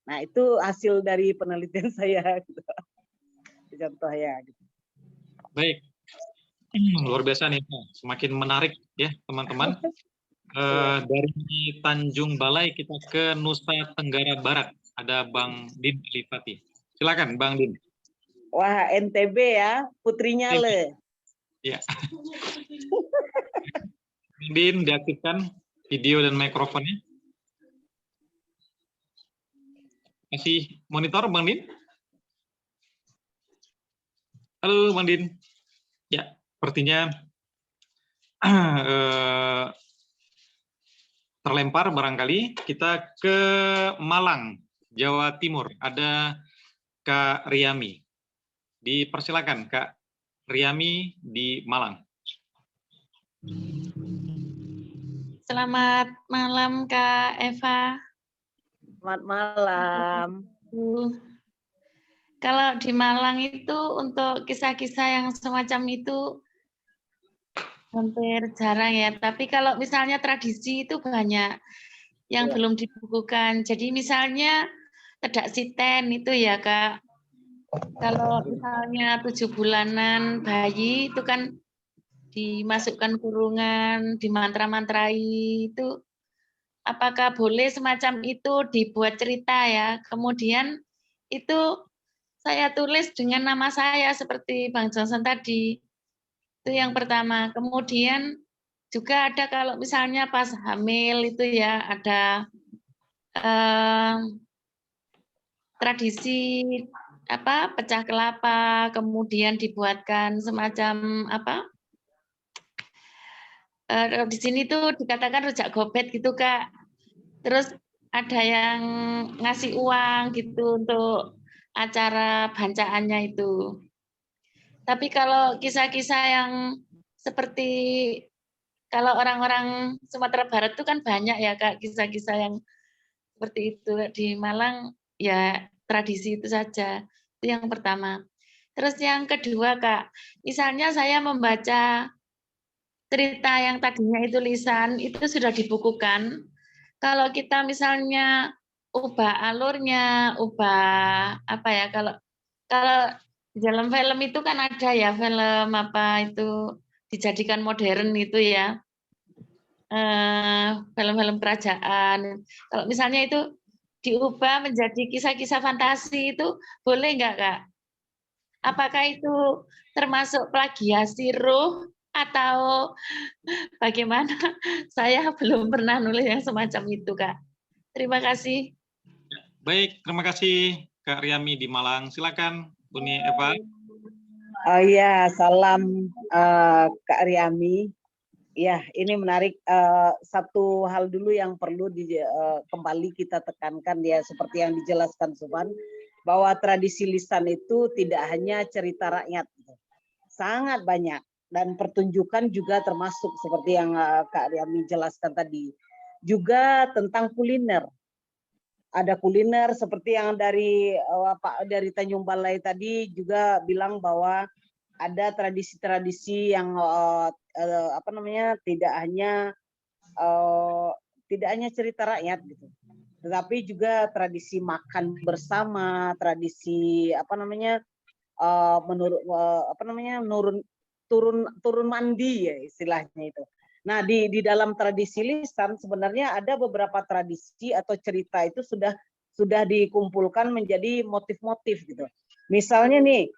Speaker 2: Nah, itu hasil dari penelitian saya gitu. Contohnya gitu.
Speaker 1: Baik. Luar biasa nih, semakin menarik ya teman-teman. Dari Tanjung Balai kita ke Nusa Tenggara Barat, ada Bang Din Lifati. Silakan Bang Din.
Speaker 2: Wah, NTB ya, putrinya Le.
Speaker 1: Ya. Bang Din, diaktifkan video dan mikrofonnya. Kasih monitor Bang Din. Halo Bang Din. Ya, sepertinya terlempar barangkali. Kita ke Malang, Jawa Timur. Ada Kak Riami. Dipersilakan Kak Riami di Malang.
Speaker 5: Selamat malam Kak Eva.
Speaker 2: Selamat malam.
Speaker 5: Kalau di Malang itu untuk kisah-kisah yang semacam itu hampir jarang ya. Tapi kalau misalnya tradisi itu banyak yang belum dibukukan. Jadi misalnya Tedak Siten itu ya Kak. Kalau misalnya 7 bulanan bayi itu kan dimasukkan kurungan, dimantra-mantrai itu, apakah boleh semacam itu dibuat cerita ya? Kemudian itu saya tulis dengan nama saya seperti Bang Johnson tadi. Itu yang pertama. Kemudian juga ada kalau misalnya pas hamil itu ya ada tradisi apa pecah kelapa, kemudian dibuatkan semacam apa? Di sini tuh dikatakan rujak gobet gitu Kak. Terus ada yang ngasih uang gitu untuk acara bancaannya itu. Tapi kalau kisah-kisah yang seperti kalau orang-orang Sumatera Barat itu kan banyak ya Kak kisah-kisah yang seperti itu. Di Malang ya tradisi itu saja. Itu yang pertama. Terus yang kedua Kak, misalnya saya membaca cerita yang tadinya itu lisan itu sudah dibukukan. Kalau kita misalnya ubah alurnya, ubah apa ya kalau di dalam film itu kan ada ya film apa itu dijadikan modern itu ya film-film kerajaan. Kalau misalnya itu diubah menjadi kisah-kisah fantasi itu boleh nggak Kak? Apakah itu termasuk plagiasi ruh atau bagaimana? Saya belum pernah nulis yang semacam itu, Kak. Terima kasih.
Speaker 1: Baik, terima kasih Kak Riami di Malang. Silakan Buni Eva.
Speaker 2: Oh iya, salam Kak Riami. Ya, ini menarik. Satu hal dulu yang perlu kembali kita tekankan ya, seperti yang dijelaskan Subhan, bahwa tradisi lisan itu tidak hanya cerita rakyat, sangat banyak, dan pertunjukan juga termasuk seperti yang Kak Riami jelaskan tadi. Juga tentang kuliner. Ada kuliner seperti yang dari Pak dari Tanjung Balai tadi juga bilang bahwa ada tradisi-tradisi yang apa namanya tidak hanya cerita rakyat gitu, tetapi juga tradisi makan bersama, tradisi apa namanya turun mandi ya istilahnya itu. Nah di dalam tradisi lisan sebenarnya ada beberapa tradisi atau cerita itu sudah dikumpulkan menjadi motif-motif gitu. Misalnya nih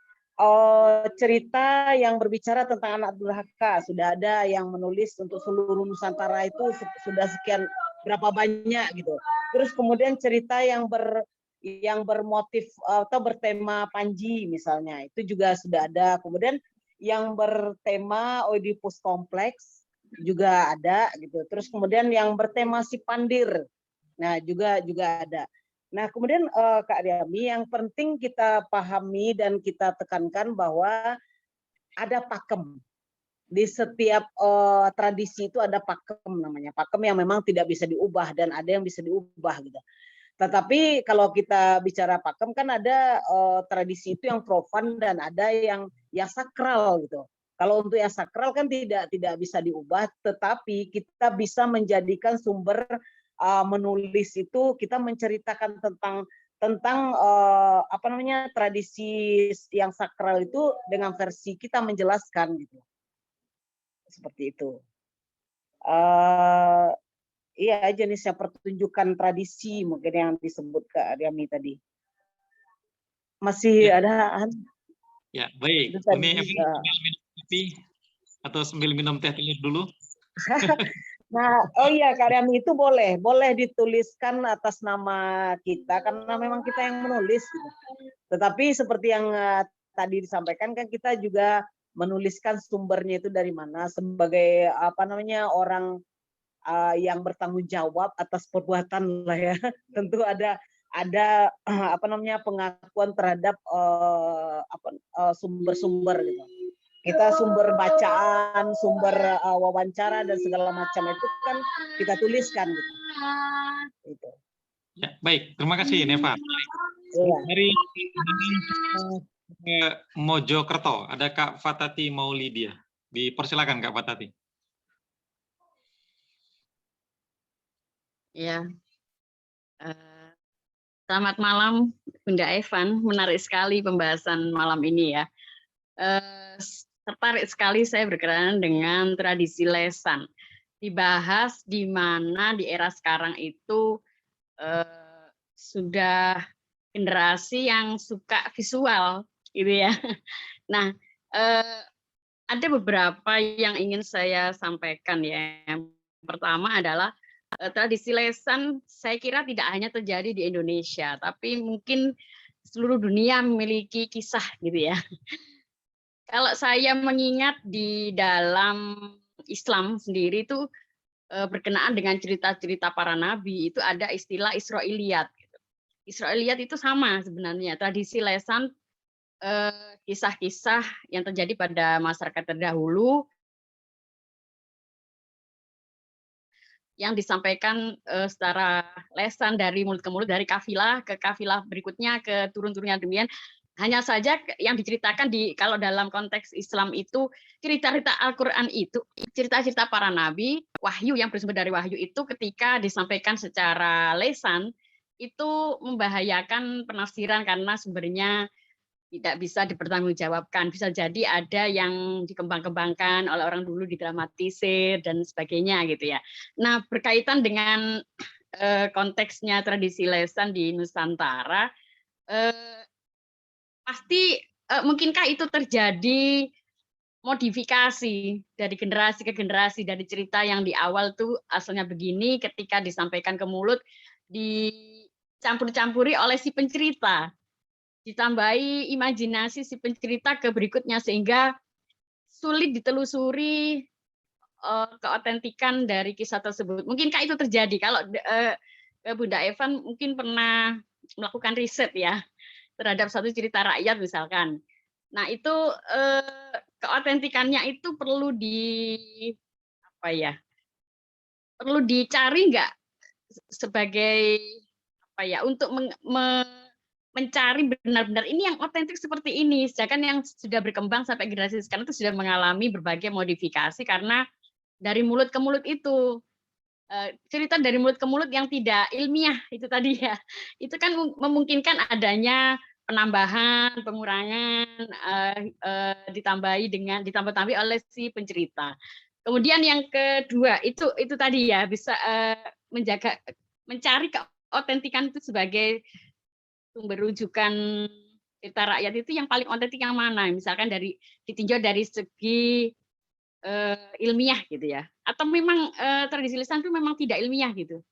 Speaker 2: cerita yang berbicara tentang anak durhaka sudah ada yang menulis untuk seluruh Nusantara itu sudah sekian berapa banyak gitu. Terus kemudian cerita yang bermotif atau bertema Panji misalnya itu juga sudah ada. Kemudian yang bertema Oedipus kompleks juga ada gitu. Terus kemudian yang bertema si Pandir, nah juga ada. Nah kemudian Kak Riami, yang penting kita pahami dan kita tekankan bahwa ada pakem. Di setiap tradisi itu ada pakem namanya. Pakem yang memang tidak bisa diubah dan ada yang bisa diubah gitu. Tetapi kalau kita bicara pakem kan ada tradisi itu yang profan dan ada yang sakral gitu. Kalau untuk yang sakral kan tidak bisa diubah, tetapi kita bisa menjadikan sumber menulis itu kita menceritakan tentang apa namanya tradisi yang sakral itu dengan versi kita menjelaskan gitu. Seperti itu. Iya, jenisnya pertunjukan tradisi mungkin yang disebut Kak Riami tadi. Masih
Speaker 1: Ya.
Speaker 2: ada?
Speaker 1: Ya, baik. Buni Eva minum kopi atau sambil minum teh dulu.
Speaker 2: Nah, oh iya Kak Riami itu boleh dituliskan atas nama kita karena memang kita yang menulis. Gitu. Tetapi seperti yang tadi disampaikan kan kita juga menuliskan sumbernya itu dari mana sebagai apa namanya orang yang bertanggung jawab atas perbuatan lah ya. Tentu ada ada pengakuan terhadap sumber-sumber gitu. Kita sumber bacaan, sumber wawancara dan segala macam itu kan kita tuliskan gitu. Gitu.
Speaker 1: Ya, baik, terima kasih Neva.
Speaker 2: Iya.
Speaker 1: Dari Mojokerto ada Kak Fatati Maulidia. Dipersilakan Kak Fatati.
Speaker 6: Ya, selamat malam Bunda Evan, menarik sekali pembahasan malam ini ya. Tertarik sekali saya berkenan dengan tradisi lesan. Dibahas di mana di era sekarang itu sudah generasi yang suka visual gitu ya. Nah, ada beberapa yang ingin saya sampaikan ya. Yang pertama adalah tradisi lesan saya kira tidak hanya terjadi di Indonesia, tapi mungkin seluruh dunia memiliki kisah gitu ya. Kalau saya mengingat di dalam Islam sendiri itu berkenaan dengan cerita-cerita para nabi itu ada istilah Israiliyat. Israiliyat itu sama sebenarnya, tradisi lesan kisah-kisah yang terjadi pada masyarakat terdahulu yang disampaikan secara lesan dari mulut ke mulut, dari kafilah ke kafilah berikutnya, ke turun-turunnya demikian. Hanya saja yang diceritakan kalau dalam konteks Islam itu, cerita-cerita Al-Quran itu, cerita-cerita para nabi, wahyu yang bersumber dari wahyu itu ketika disampaikan secara lesan, itu membahayakan penafsiran karena sumbernya tidak bisa dipertanggungjawabkan. Bisa jadi ada yang dikembang-kembangkan oleh orang dulu, didramatisir dan sebagainya gitu ya. Nah, berkaitan dengan konteksnya tradisi lesan di Nusantara, pasti mungkinkah itu terjadi modifikasi dari generasi ke generasi, dari cerita yang di awal tuh asalnya begini, ketika disampaikan ke mulut dicampur-campuri oleh si pencerita, ditambahi imajinasi si pencerita ke berikutnya sehingga sulit ditelusuri keotentikan dari kisah tersebut. Mungkinkah itu terjadi? Kalau Bunda Evan mungkin pernah melakukan riset ya terhadap satu cerita rakyat misalkan. Nah itu keotentikannya itu perlu perlu dicari nggak sebagai untuk mencari benar-benar ini yang otentik seperti ini, sedangkan yang sudah berkembang sampai generasi sekarang itu sudah mengalami berbagai modifikasi karena dari mulut ke mulut itu. Cerita dari mulut ke mulut yang tidak ilmiah itu tadi ya, itu kan memungkinkan adanya penambahan, pengurangan, ditambah-tambah oleh si pencerita. Kemudian yang kedua itu tadi ya, bisa mencari keotentikan itu sebagai sumber rujukan cerita rakyat itu yang paling otentik yang mana? Misalkan ditinjau dari segi ilmiah gitu ya, atau memang tradisi lisan itu memang tidak ilmiah gitu.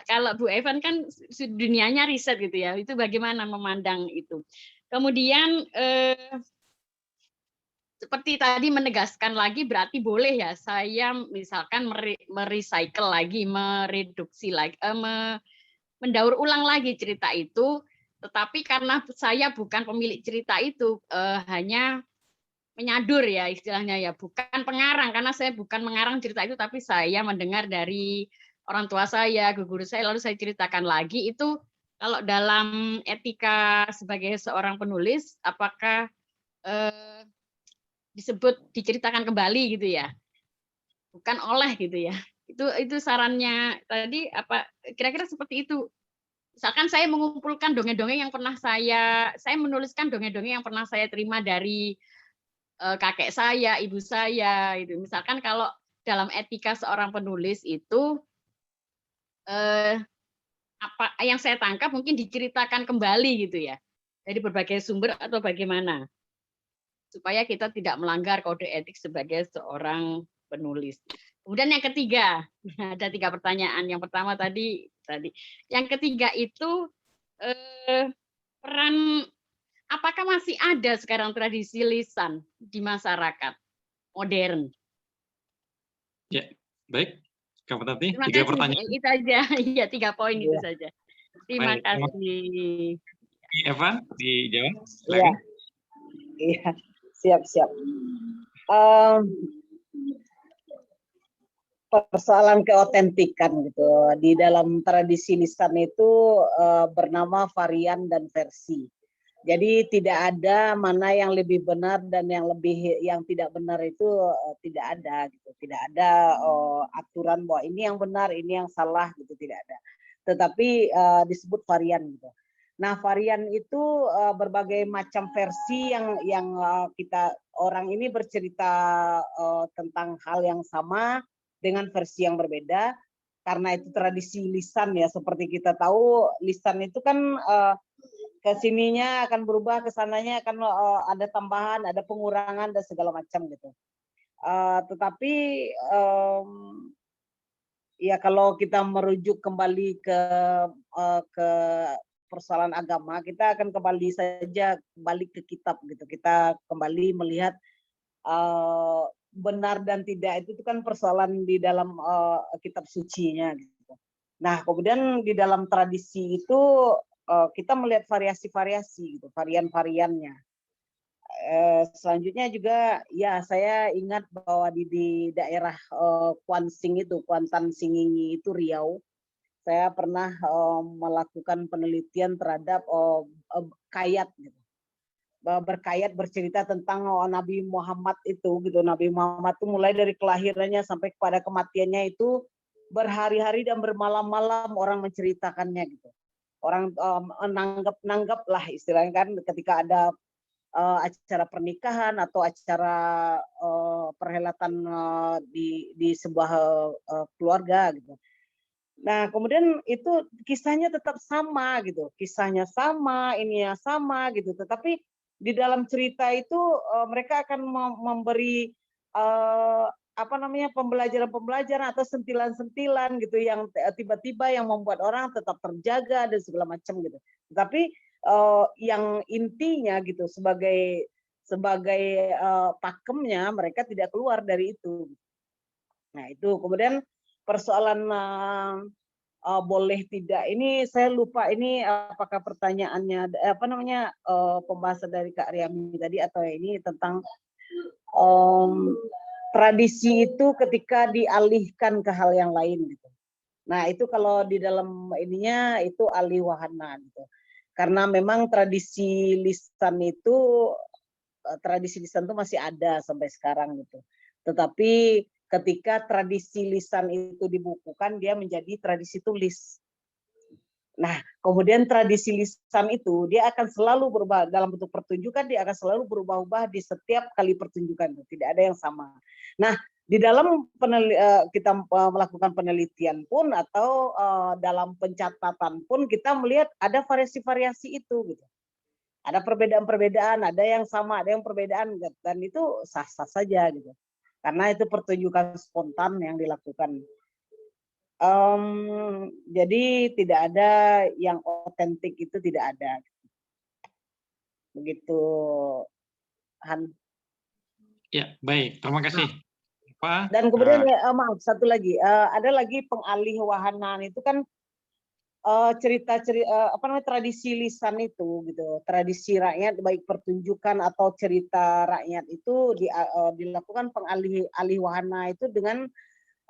Speaker 6: Kalau Bu Evan kan dunianya riset gitu ya, itu bagaimana memandang itu. Kemudian seperti tadi menegaskan lagi berarti boleh ya saya misalkan merecycle lagi, mereduksi lagi, mendaur ulang lagi cerita itu, tetapi karena saya bukan pemilik cerita itu, hanya menyadur ya istilahnya ya, bukan pengarang karena saya bukan mengarang cerita itu, tapi saya mendengar dari orang tua saya, guru saya, lalu saya ceritakan lagi. Itu kalau dalam etika sebagai seorang penulis, apakah disebut diceritakan kembali gitu ya, bukan oleh gitu ya. Itu sarannya tadi apa kira-kira seperti itu. Misalkan saya mengumpulkan dongeng-dongeng yang pernah saya menuliskan dongeng-dongeng yang pernah saya terima dari kakek saya, ibu saya itu. Misalkan kalau dalam etika seorang penulis itu apa yang saya tangkap mungkin diceritakan kembali gitu ya. Dari berbagai sumber atau bagaimana. Supaya kita tidak melanggar kode etik sebagai seorang penulis. Kemudian yang ketiga, ada 3 pertanyaan. Yang pertama tadi. Yang ketiga itu peran, apakah masih ada sekarang tradisi lisan di masyarakat modern?
Speaker 1: Ya, baik. Kak Fatati,
Speaker 6: Terima
Speaker 1: 3
Speaker 6: kasih.
Speaker 1: pertanyaan.
Speaker 6: Itu aja. Iya, 3 poin itu saja. Terima
Speaker 1: Baik, terima
Speaker 6: kasih.
Speaker 1: kasih Evan dijawab.
Speaker 2: Iya,
Speaker 1: Silakan.
Speaker 2: iya, siap. Em, Persoalan keotentikan gitu di dalam tradisi lisan itu bernama varian dan versi. Jadi tidak ada mana yang lebih benar dan yang tidak benar itu tidak ada gitu. Tidak ada aturan bahwa ini yang benar, ini yang salah gitu, tidak ada. Tetapi disebut varian gitu. Nah, varian itu berbagai macam versi yang kita orang ini bercerita tentang hal yang sama dengan versi yang berbeda, karena itu tradisi lisan ya, seperti kita tahu lisan itu kan ke sininya akan berubah, ke sananya akan ada tambahan, ada pengurangan dan segala macam gitu. Tetapi ya kalau kita merujuk kembali ke persoalan agama, kita akan kembali saja balik ke kitab gitu. Kita kembali melihat benar dan tidak itu kan persoalan di dalam kitab sucinya gitu. Nah, kemudian di dalam tradisi itu kita melihat variasi-variasi gitu, varian-variannya. Selanjutnya juga ya saya ingat bahwa di daerah Kuansing itu, Kuantan Singingi itu Riau, saya pernah melakukan penelitian terhadap kayat gitu. Berkayat bercerita tentang Nabi Muhammad itu gitu. Nabi Muhammad itu mulai dari kelahirannya sampai kepada kematiannya itu berhari-hari dan bermalam-malam orang menceritakannya gitu. Orang nanggap lah istilahnya kan ketika ada acara pernikahan atau acara perhelatan di sebuah keluarga gitu. Nah, kemudian itu kisahnya tetap sama gitu. Kisahnya sama, ininya sama gitu. Tetapi di dalam cerita itu mereka akan memberi pembelajaran atau sentilan-sentilan gitu yang tiba-tiba yang membuat orang tetap terjaga dan segala macam gitu. Tetapi yang intinya gitu sebagai pakemnya mereka tidak keluar dari itu. Nah, itu kemudian persoalan boleh tidak ini saya lupa ini apakah pertanyaannya pembahasan dari Kak Riami tadi atau ini tentang tradisi itu ketika dialihkan ke hal yang lain gitu. Nah, itu kalau di dalam ininya itu alih wahana gitu. Karena memang tradisi lisan itu masih ada sampai sekarang gitu. Tetapi ketika tradisi lisan itu dibukukan, dia menjadi tradisi tulis. Nah, kemudian tradisi lisan itu dia akan selalu berubah dalam bentuk pertunjukan, dia akan selalu berubah-ubah di setiap kali pertunjukan, tidak ada yang sama. Nah, di dalam kita melakukan penelitian pun atau dalam pencatatan pun kita melihat ada variasi-variasi itu gitu. Ada perbedaan-perbedaan, ada yang sama, ada yang perbedaan dan itu sah-sah saja gitu. Karena itu pertunjukan spontan yang dilakukan. Jadi tidak ada yang otentik itu tidak ada. Begitu, Han.
Speaker 1: Ya, baik. Terima kasih. Pak,
Speaker 2: Dan kemudian maaf satu lagi, ada lagi pengalih wahanan itu kan tradisi lisan itu gitu, tradisi rakyat baik pertunjukan atau cerita rakyat itu dilakukan alih wahana itu dengan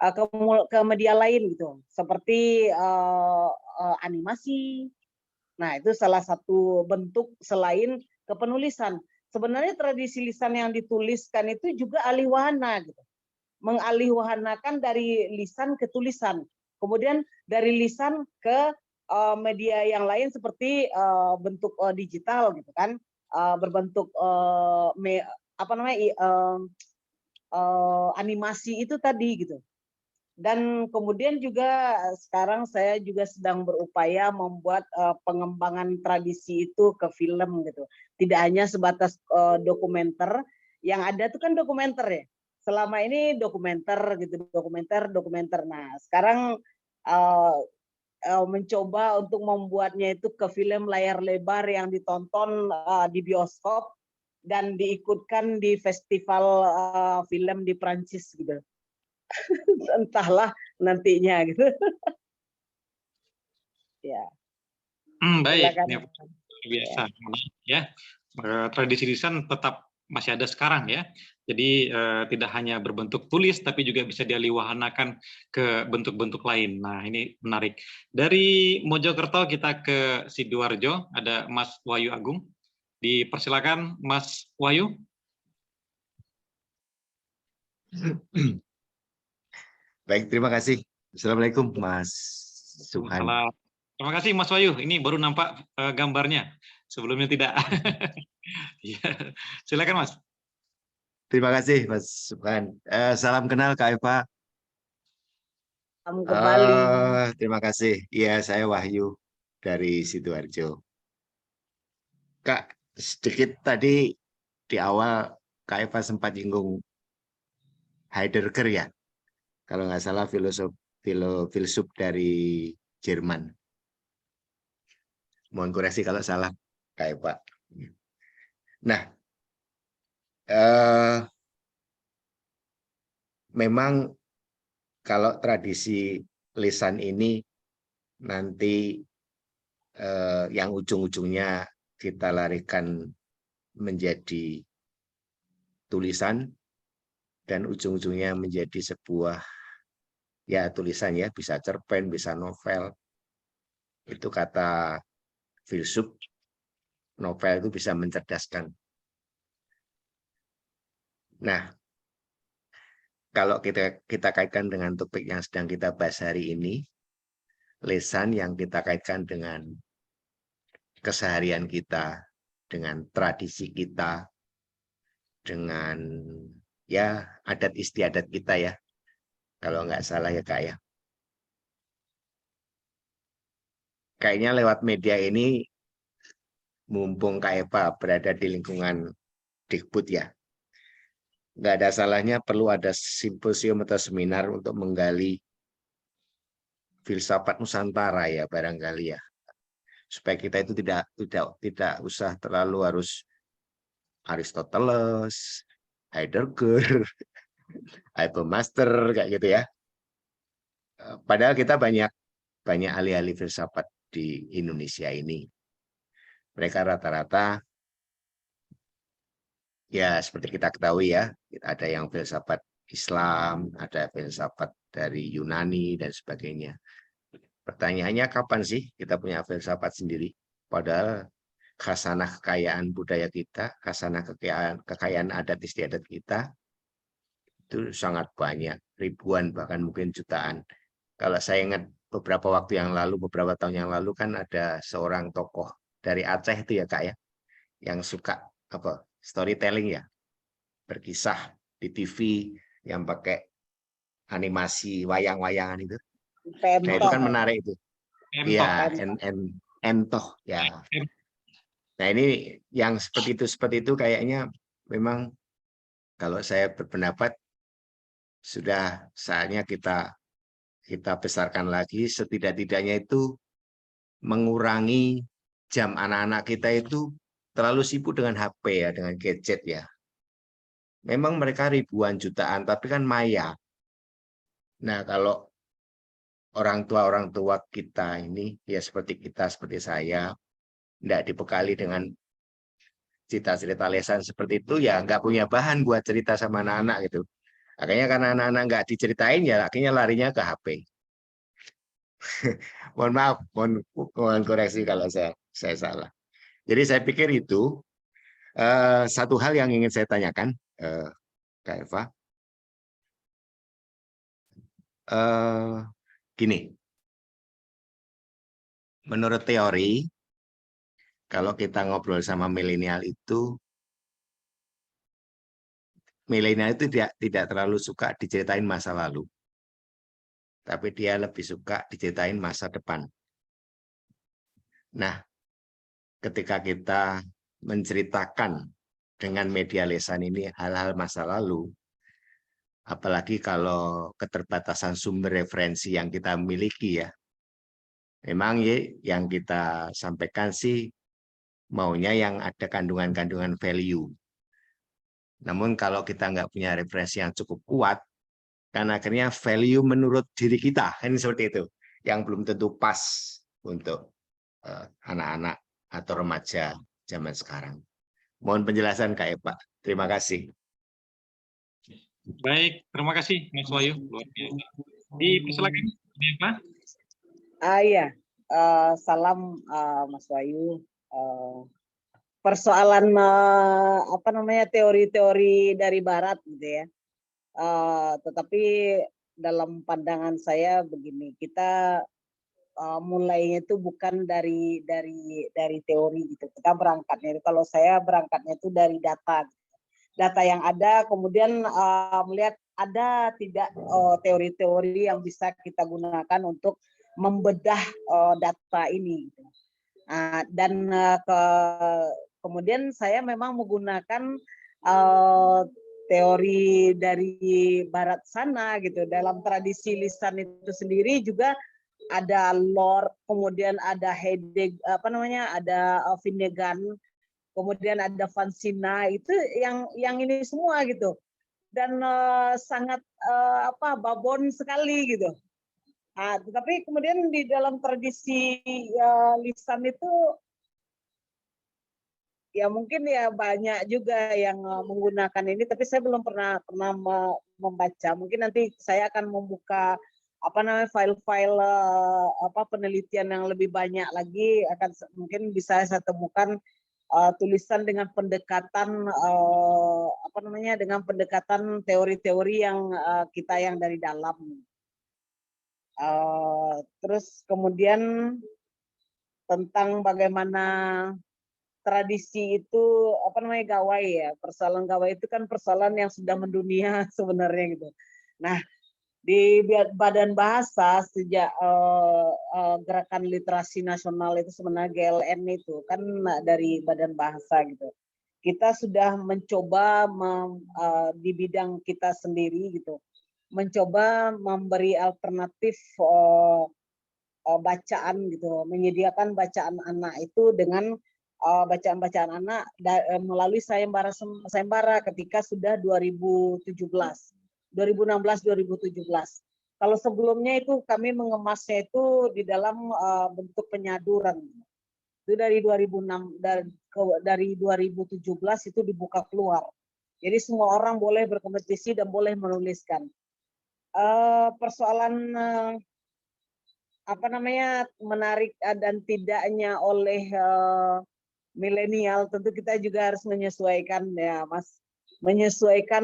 Speaker 2: ke media lain gitu, seperti animasi. Nah, itu salah satu bentuk selain kepenulisan. Sebenarnya tradisi lisan yang dituliskan itu juga alih wahana gitu. Mengalih wahanakan dari lisan ke tulisan. Kemudian dari lisan ke media yang lain seperti bentuk digital gitu kan, berbentuk animasi itu tadi gitu. Dan kemudian juga sekarang saya juga sedang berupaya membuat pengembangan tradisi itu ke film gitu. Tidak hanya sebatas dokumenter, yang ada itu kan dokumenter ya. Selama ini dokumenter gitu, dokumenter. Nah, sekarang mencoba untuk membuatnya itu ke film layar lebar yang ditonton di bioskop dan diikutkan di festival film di Prancis gitu. Entahlah nantinya gitu. Ya.
Speaker 1: Baik,
Speaker 2: Silakan.
Speaker 1: ini luar biasa ya. Tradisi lisan tetap masih ada sekarang ya. Jadi tidak hanya berbentuk tulis, tapi juga bisa dialihwahanakan ke bentuk-bentuk lain. Nah, ini menarik. Dari Mojokerto kita ke Sidoarjo, ada Mas Wahyu Agung. Dipersilakan, Mas Wahyu.
Speaker 7: Baik, terima kasih. Assalamualaikum, Mas Subhan.
Speaker 1: Terima kasih, Mas Wahyu. Ini baru nampak gambarnya. Sebelumnya tidak. Ya. Silakan, Mas.
Speaker 7: Terima kasih, Mas Subhan. Salam kenal, Kak Eva.
Speaker 2: Salam kembali.
Speaker 7: Terima kasih. Iya, saya Wahyu dari Sidoarjo. Kak, sedikit tadi di awal Kak Eva sempat jinggung Heidegger ya. Kalau nggak salah filsuf dari Jerman. Mohon koreksi kalau salah, Kak Eva. Nah, memang kalau tradisi lisan ini nanti yang ujung-ujungnya kita larikan menjadi tulisan dan ujung-ujungnya menjadi sebuah ya tulisan ya, bisa cerpen, bisa novel. Itu kata filsuf, novel itu bisa mencerdaskan. Nah, kalau kita kaitkan dengan topik yang sedang kita bahas hari ini, lisan yang kita kaitkan dengan keseharian kita, dengan tradisi kita, dengan ya adat istiadat kita ya, kalau nggak salah ya Kak ya. Kayaknya lewat media ini, mumpung Kak Eva berada di lingkungan Dikbud ya, nggak ada salahnya perlu ada simposium atau seminar untuk menggali filsafat Nusantara ya barangkali ya, supaya kita itu tidak usah terlalu harus Aristoteles, Heidegger, Hypermaster kayak gitu ya. Padahal kita banyak ahli-ahli filsafat di Indonesia ini. Mereka rata-rata ya seperti kita ketahui ya, ada yang filsafat Islam, ada filsafat dari Yunani dan sebagainya. Pertanyaannya kapan sih kita punya filsafat sendiri? Padahal khasanah kekayaan budaya kita, khasanah kekayaan adat istiadat kita itu sangat banyak, ribuan bahkan mungkin jutaan. Kalau saya ingat beberapa waktu yang lalu, beberapa tahun yang lalu kan ada seorang tokoh dari Aceh itu ya Kak ya, yang suka storytelling ya, berkisah di TV yang pakai animasi wayang-wayangan itu. Nah itu kan menarik itu. Iya, Entoh ya. Nah ini yang seperti itu kayaknya memang kalau saya berpendapat sudah saatnya kita besarkan lagi, setidak-tidaknya itu mengurangi jam anak-anak kita itu terlalu sibuk dengan HP ya, dengan gadget ya. Memang mereka ribuan jutaan, tapi kan maya. Nah kalau orang tua kita ini ya seperti kita, seperti saya, tidak dibekali dengan cerita-cerita lesan seperti itu ya nggak punya bahan buat cerita sama anak-anak gitu. Akhirnya karena anak-anak nggak diceritain ya akhirnya larinya ke HP. Mohon maaf, mohon koreksi kalau saya salah. Jadi saya pikir itu satu hal yang ingin saya tanyakan, Kak Eva. Gini, menurut teori, kalau kita ngobrol sama milenial itu tidak terlalu suka diceritain masa lalu, tapi dia lebih suka diceritain masa depan. Nah, ketika kita menceritakan dengan media lisan ini hal-hal masa lalu, apalagi kalau keterbatasan sumber referensi yang kita miliki ya, memang ya, yang kita sampaikan sih maunya yang ada kandungan-kandungan value. Namun kalau kita nggak punya referensi yang cukup kuat, kan akhirnya value menurut diri kita, kan seperti itu, yang belum tentu pas untuk anak-anak atau remaja zaman sekarang. Mohon penjelasan Kak Eva. Terima kasih.
Speaker 1: Baik, terima kasih Mas Wahyu. Luar biasa. Dipersilakan, Eva.
Speaker 2: Iya, salam Mas Wahyu. Persoalan apa namanya teori-teori dari Barat gitu ya. Tetapi dalam pandangan saya begini, kita mulainya itu bukan dari teori gitu. Kita berangkatnya, kalau saya berangkatnya itu dari data yang ada, kemudian melihat ada tidak teori-teori yang bisa kita gunakan untuk membedah data ini. Gitu. Dan kemudian saya memang menggunakan teori dari Barat sana gitu. Dalam tradisi lisan itu sendiri juga ada Lord, kemudian ada Heidegger, ada Finnegan, kemudian ada Vansina, itu yang ini semua gitu, dan sangat babon sekali gitu. Tetapi kemudian di dalam tradisi lisan itu ya mungkin ya banyak juga yang menggunakan ini, tapi saya belum pernah membaca. Mungkin nanti saya akan membuka file-file penelitian yang lebih banyak lagi, akan mungkin bisa saya temukan tulisan dengan pendekatan dengan pendekatan teori-teori yang kita yang dari dalam. Terus kemudian tentang bagaimana tradisi itu gawai ya, persoalan gawai itu kan persoalan yang sudah mendunia sebenarnya gitu. Nah, di Badan Bahasa sejak Gerakan Literasi Nasional itu sebenarnya GLN itu kan dari Badan Bahasa gitu. Kita sudah mencoba di bidang kita sendiri gitu, mencoba memberi alternatif bacaan gitu, menyediakan bacaan anak itu dengan bacaan-bacaan anak melalui sayembara ketika sudah 2016, 2017. Kalau sebelumnya itu kami mengemasnya itu di dalam bentuk penyaduran. Itu dari 2006 dari 2017 itu dibuka keluar. Jadi semua orang boleh berkompetisi dan boleh menuliskan. Persoalan menarik dan tidaknya oleh milenial, tentu kita juga harus menyesuaikan ya Mas, menyesuaikan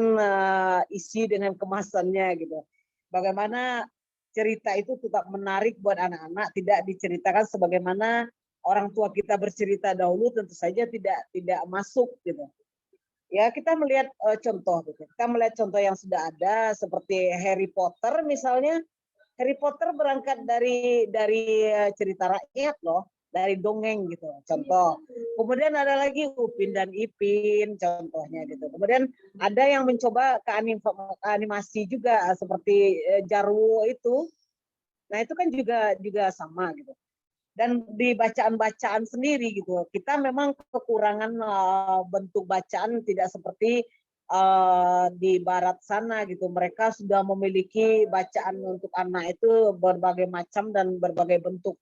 Speaker 2: isi dengan kemasannya gitu. Bagaimana cerita itu tetap menarik buat anak-anak, tidak diceritakan sebagaimana orang tua kita bercerita dahulu, tentu saja tidak masuk gitu. Ya kita melihat contoh gitu. Kita melihat contoh yang sudah ada seperti Harry Potter misalnya. Harry Potter berangkat dari cerita rakyat loh, dari dongeng gitu, contoh. Kemudian ada lagi Upin dan Ipin, contohnya gitu. Kemudian ada yang mencoba ke animasi juga seperti Jarwo itu. Nah itu kan juga sama gitu. Dan di bacaan-bacaan sendiri gitu, kita memang kekurangan bentuk bacaan tidak seperti di Barat sana gitu. Mereka sudah memiliki bacaan untuk anak itu berbagai macam dan berbagai bentuk.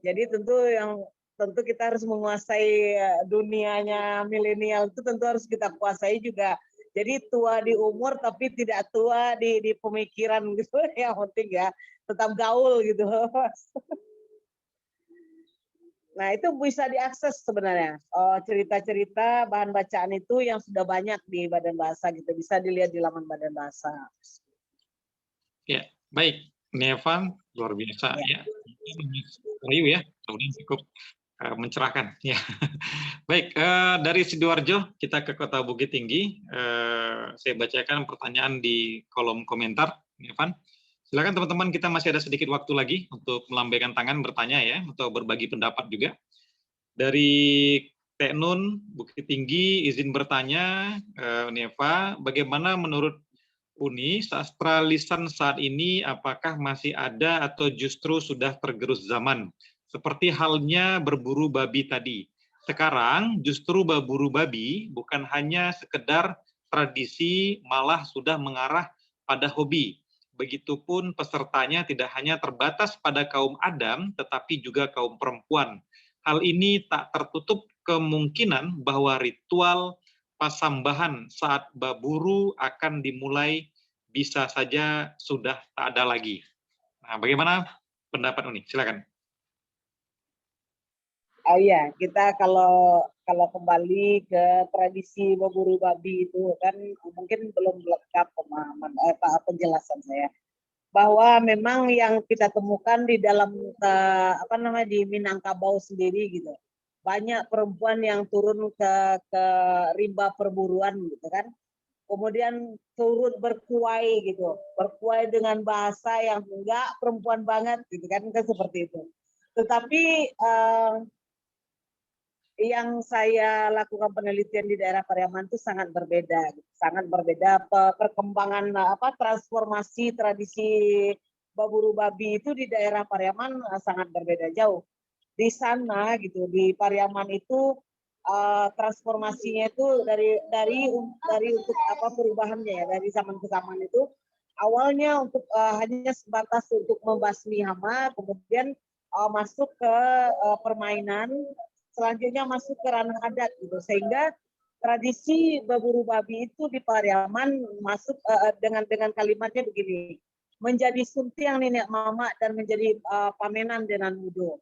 Speaker 2: Jadi tentu kita harus menguasai dunianya milenial, itu tentu harus kita kuasai juga. Jadi tua di umur tapi tidak tua di pemikiran gitu. Yang penting ya tetap gaul gitu. Nah itu bisa diakses sebenarnya cerita-cerita bahan bacaan itu yang sudah banyak di Badan Bahasa gitu, bisa dilihat di laman Badan Bahasa.
Speaker 1: Ya, baik. Nevan, luar biasa ya. Rayu ya, kemudian cukup mencerahkan ya. Baik, dari Sidoarjo kita ke Kota Bukit Tinggi. Saya bacakan pertanyaan di kolom komentar, Nevan. Silakan teman-teman, kita masih ada sedikit waktu lagi untuk melambaikan tangan bertanya ya, atau berbagi pendapat juga. Dari Teknun Bukit Tinggi izin bertanya, Neva, bagaimana menurut Uni, sastra lisan saat ini apakah masih ada atau justru sudah tergerus zaman? Seperti halnya berburu babi tadi. Sekarang justru berburu babi bukan hanya sekedar tradisi, malah sudah mengarah pada hobi. Begitupun pesertanya tidak hanya terbatas pada kaum Adam, tetapi juga kaum perempuan. Hal ini tak tertutup kemungkinan bahwa ritual pasambahan saat baburu akan dimulai bisa saja sudah tak ada lagi. Nah, bagaimana pendapat Uni? Silakan.
Speaker 2: Oh iya, kita kalau kembali ke tradisi baburu babi itu kan mungkin belum lengkap pemahaman penjelasan saya. Bahwa memang yang kita temukan di dalam di Minangkabau sendiri gitu. Banyak perempuan yang turun ke rimba perburuan gitu kan. Kemudian turut berkuai gitu. Berkuai dengan bahasa yang enggak perempuan banget gitu kan seperti itu. Tetapi yang saya lakukan penelitian di daerah Pariaman itu sangat berbeda perkembangan transformasi tradisi baburu babi itu di daerah Pariaman sangat berbeda jauh. Di sana gitu di Pariaman itu transformasinya itu dari untuk perubahannya ya dari zaman ke zaman itu awalnya untuk hanya sebatas untuk membasmi hama, kemudian masuk ke permainan, selanjutnya masuk ke ranah adat gitu, sehingga tradisi baburu babi itu di Pariaman masuk dengan kalimatnya begini, menjadi suntiang nenek mama dan menjadi pamenan dengan mudo.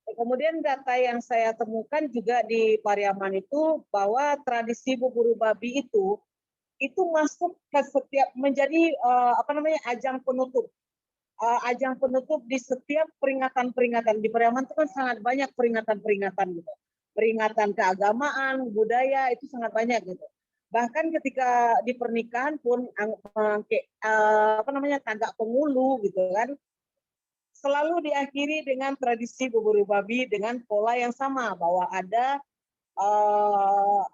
Speaker 2: Kemudian data yang saya temukan juga di Pariaman itu bahwa tradisi baburu babi itu masuk ke setiap menjadi ajang penutup. Ajang penutup di setiap peringatan-peringatan. Di Pariaman itu kan sangat banyak peringatan-peringatan gitu. Peringatan keagamaan, budaya itu sangat banyak gitu. Bahkan ketika di pernikahan pun tagak pengulu gitu kan selalu diakhiri dengan tradisi baburu babi dengan pola yang sama bahwa ada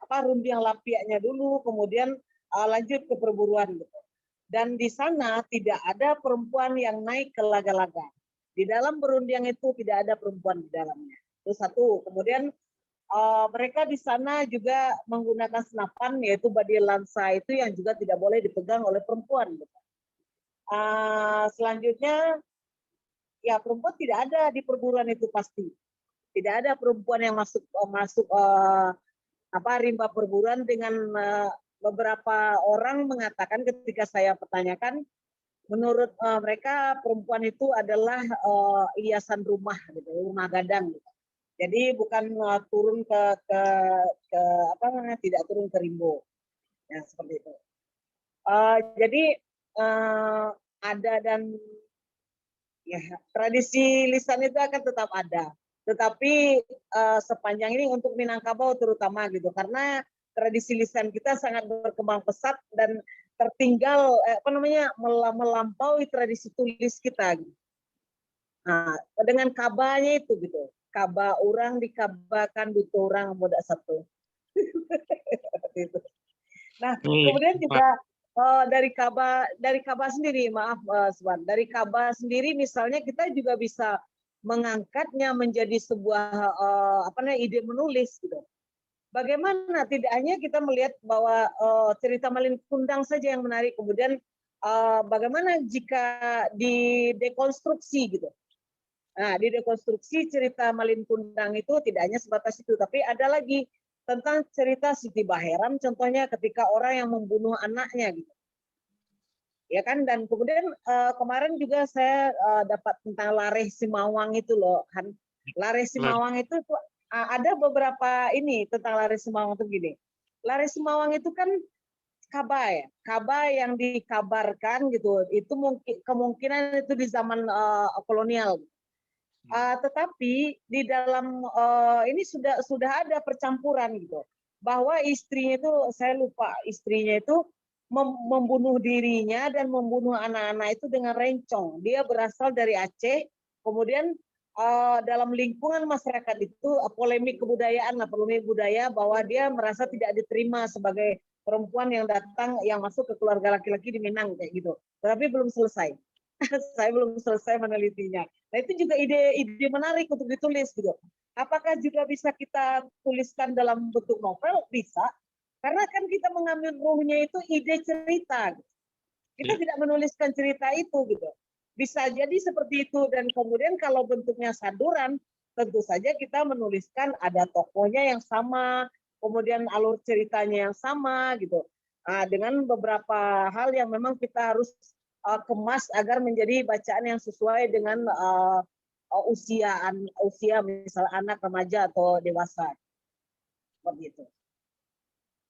Speaker 2: rundiang lapiaknya dulu, kemudian lanjut ke perburuan gitu. Dan di sana tidak ada perempuan yang naik ke laga-laga. Di dalam berundiang itu tidak ada perempuan di dalamnya. Itu satu. Kemudian mereka di sana juga menggunakan senapan, yaitu badi lansa itu yang juga tidak boleh dipegang oleh perempuan. Selanjutnya, ya perempuan tidak ada di perburuan itu pasti. Tidak ada perempuan yang masuk rimba perburuan dengan beberapa orang mengatakan ketika saya pertanyakan, menurut mereka perempuan itu adalah hiasan rumah, gitu, rumah gadang. Gitu. Jadi bukan turun tidak turun ke rimbo, ya seperti itu. Jadi ada dan ya tradisi lisan itu akan tetap ada. Tetapi sepanjang ini untuk Minangkabau terutama gitu, karena tradisi lisan kita sangat berkembang pesat dan tertinggal melampaui tradisi tulis kita. Gitu. Nah, dengan kabanya itu gitu, kaba orang dikabakan duto orang muda satu. Nah, kemudian juga dari kaba sendiri, maaf Sobat, dari kaba sendiri misalnya kita juga bisa mengangkatnya menjadi sebuah ide menulis gitu. Bagaimana tidak hanya kita melihat bahwa cerita Malin Kundang saja yang menarik, kemudian bagaimana jika didekonstruksi gitu. Nah, didekonstruksi cerita Malin Kundang itu tidak hanya sebatas itu, tapi ada lagi tentang cerita Siti Baheram contohnya ketika orang yang membunuh anaknya gitu. Ya kan, dan kemudian kemarin juga saya dapat tentang Lareh Simawang itu loh kan. Lareh Simawang itu ada beberapa ini tentang Lareh Simawang itu gini. Lareh Simawang itu kan kaba ya, kaba yang dikabarkan gitu. Itu mungkin kemungkinan itu di zaman kolonial. Tetapi di dalam ini sudah ada percampuran gitu. Bahwa istrinya itu, saya lupa istrinya itu membunuh dirinya dan membunuh anak-anak itu dengan rencong. Dia berasal dari Aceh, kemudian dalam lingkungan masyarakat itu polemik kebudayaan, polemik budaya bahwa dia merasa tidak diterima sebagai perempuan yang datang, yang masuk ke keluarga laki-laki di Minang kayak gitu. Tetapi belum selesai. Saya belum selesai menelitinya. Nah itu juga ide menarik untuk ditulis gitu. Apakah juga bisa kita tuliskan dalam bentuk novel? Bisa. Karena kan kita mengambil ruhnya itu ide cerita. kita tidak menuliskan cerita itu gitu. Bisa jadi seperti itu, dan kemudian kalau bentuknya saduran, tentu saja kita menuliskan ada tokohnya yang sama, kemudian alur ceritanya yang sama gitu. Dengan beberapa hal yang memang kita harus kemas agar menjadi bacaan yang sesuai dengan usia misal anak, remaja atau dewasa. Seperti itu.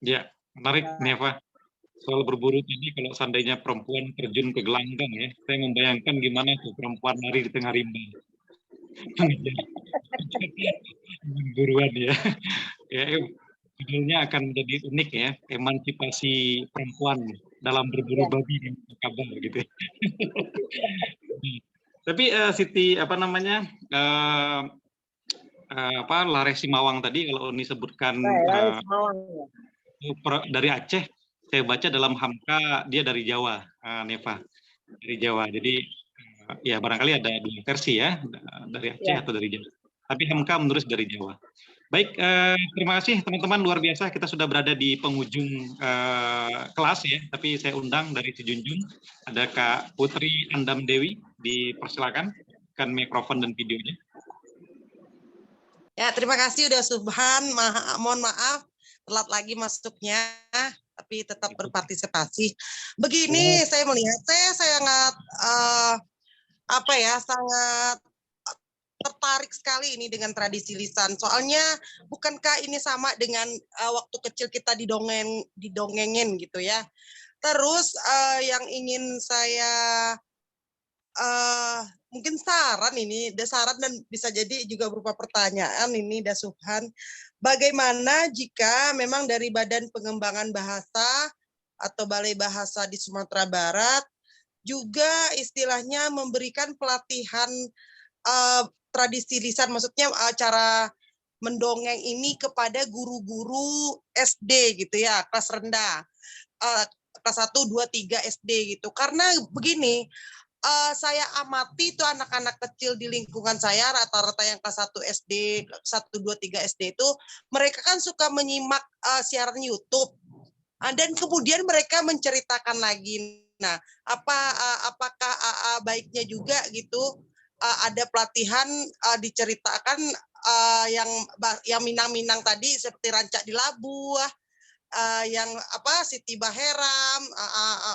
Speaker 1: Ya, menarik Neva. Soal berburu tadi, kalau seandainya perempuan terjun ke gelanggang ya, saya membayangkan gimana tuh perempuan lari di tengah rimba. Buruan ya. Ya, judulnya akan menjadi unik ya, emansipasi perempuan dalam berburu babi dan kabar gitu. Tapi Siti Lare Simawang tadi kalau Uni sebutkan dari Aceh, saya baca dalam Hamka dia dari Jawa, Neva, dari Jawa. Jadi ya barangkali ada dua versi ya, dari Aceh atau dari Jawa. Tapi Hamka menulis dari Jawa. Baik, terima kasih teman-teman, luar biasa. Kita sudah berada di penghujung kelas ya, tapi saya undang dari Sijunjung, ada Kak Putri Andam Dewi, dipersilakan kan mikrofon dan videonya.
Speaker 8: Ya, terima kasih udah Subhan. Mohon maaf telat lagi masuknya, tapi tetap berpartisipasi. Begini, saya melihat saya sangat sangat tertarik sekali ini dengan tradisi lisan. Soalnya bukankah ini sama dengan waktu kecil kita didongengin gitu ya. Terus yang ingin saya mungkin saran dan bisa jadi juga berupa pertanyaan ini Dasubhan. Bagaimana jika memang dari Badan Pengembangan Bahasa atau Balai Bahasa di Sumatera Barat juga istilahnya memberikan pelatihan tradisi lisan, maksudnya cara mendongeng ini kepada guru-guru SD gitu ya, kelas rendah, kelas 1, 2, 3 SD gitu. Karena begini, saya amati itu anak-anak kecil di lingkungan saya, rata-rata yang kelas 1 SD, 1, 2, 3 SD itu, mereka kan suka menyimak siaran YouTube, dan kemudian mereka menceritakan lagi. Nah, apakah baiknya juga gitu, ada pelatihan diceritakan yang Minang-Minang tadi seperti Rancak di Labu, yang Siti Baheram,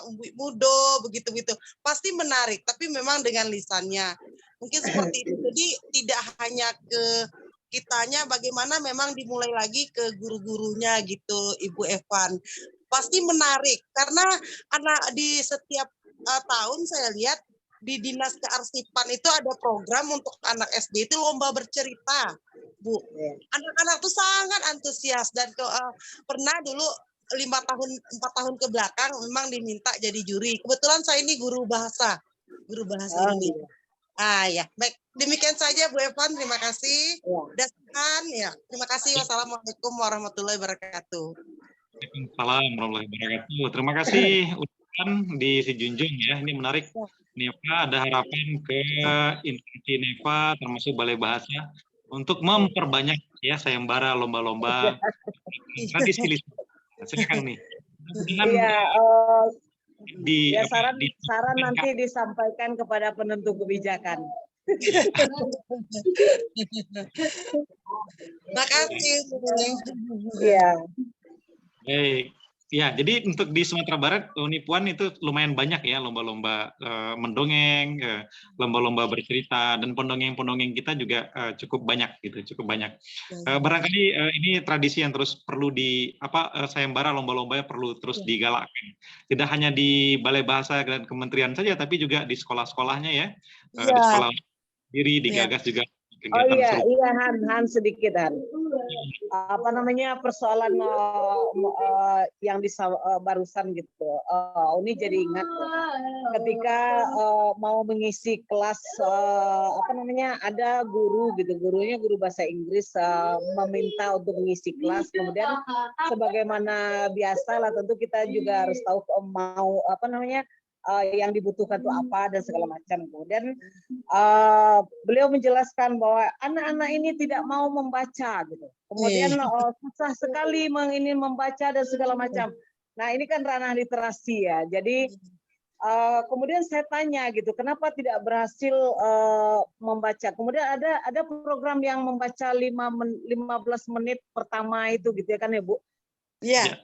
Speaker 8: Umbi Mudo, begitu-begitu. Pasti menarik, tapi memang dengan lisannya. Mungkin seperti itu. Jadi tidak hanya ke kitanya, bagaimana memang dimulai lagi ke guru-gurunya gitu, Ibu Evan. Pasti menarik, karena di setiap tahun saya lihat di Dinas Kearsipan itu ada program untuk anak SD itu lomba bercerita, Bu. Anak-anak tuh sangat antusias dan pernah dulu 4 tahun ke belakang memang diminta jadi juri. Kebetulan saya ini guru bahasa Indonesia. Ya, baik. Demikian saja Bu Evan, terima kasih. Daskan ya. Terima kasih. Wassalamualaikum warahmatullahi wabarakatuh.
Speaker 1: Waalaikumsalam warahmatullahi wabarakatuh. Terima kasih di Sijunjung ya, ini menarik. Neva, ada harapan ke instansi Neva termasuk Balai Bahasa untuk memperbanyak ya sayembara lomba-lomba tradisi lisan. Silakan nih.
Speaker 2: Saran nanti disampaikan kepada penentu kebijakan.
Speaker 8: Makasih.
Speaker 2: Ya.
Speaker 1: Baik. Ya, jadi untuk di Sumatera Barat, Uni Puan itu lumayan banyak ya lomba-lomba mendongeng, lomba-lomba bercerita, dan pendongeng-pendongeng kita juga cukup banyak gitu, cukup banyak. Barangkali ini tradisi yang terus perlu sayembara lomba-lombanya perlu terus digalakkan. Tidak hanya di Balai Bahasa dan Kementerian saja, tapi juga di sekolah-sekolahnya ya, di sekolah sendiri digagas juga.
Speaker 2: Iya Han sedikit Han. Persoalan yang barusan gitu. Uni jadi ingat ketika mau mengisi kelas ada guru gitu, gurunya guru bahasa Inggris meminta untuk mengisi kelas, kemudian sebagaimana biasa lah tentu kita juga harus tahu mau yang dibutuhkan itu apa dan segala macam. Kemudian beliau menjelaskan bahwa anak-anak ini tidak mau membaca gitu. Kemudian susah sekali ini membaca dan segala macam. Nah, ini kan ranah literasi ya. Jadi Kemudian saya tanya gitu, kenapa tidak berhasil membaca? Kemudian ada program yang membaca 15 menit pertama itu gitu ya kan ya Bu?
Speaker 8: Iya.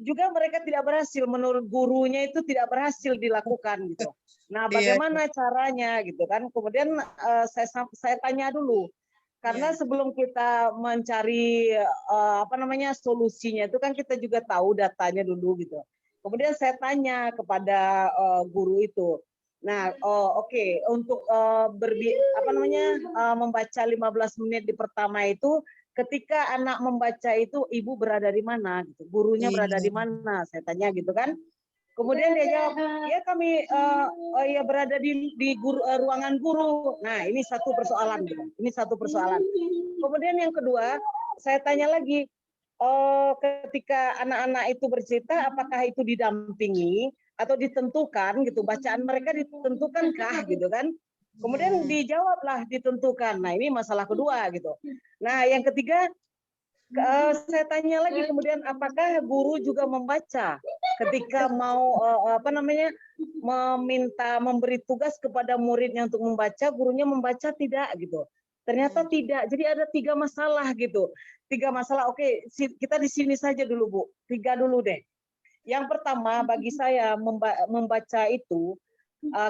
Speaker 2: Juga mereka tidak berhasil, menurut gurunya itu tidak berhasil dilakukan gitu. Nah,
Speaker 8: Iya.
Speaker 2: bagaimana caranya gitu kan? Kemudian saya tanya dulu, karena sebelum kita mencari solusinya itu kan kita juga tahu datanya dulu gitu. Kemudian saya tanya kepada guru itu. Nah, oke, untuk membaca 15 menit di pertama itu, ketika anak membaca itu ibu berada di mana gitu, gurunya berada di mana, saya tanya gitu kan. Kemudian dia jawab, ya kami ya berada di ruangan guru. Nah, ini satu persoalan gitu. Ini satu persoalan. Kemudian yang kedua, saya tanya lagi, ketika anak-anak itu bercerita, apakah itu didampingi atau ditentukan gitu, bacaan mereka ditentukankah gitu kan? Kemudian dijawablah ditentukan. Nah, ini masalah kedua gitu. Nah, yang ketiga, saya tanya lagi kemudian, apakah guru juga membaca ketika mau memberi tugas kepada muridnya untuk membaca, gurunya membaca tidak gitu. Ternyata tidak. Jadi ada 3 masalah gitu. 3 masalah. Oke, kita di sini saja dulu Bu. 3 dulu deh. Yang pertama bagi saya membaca itu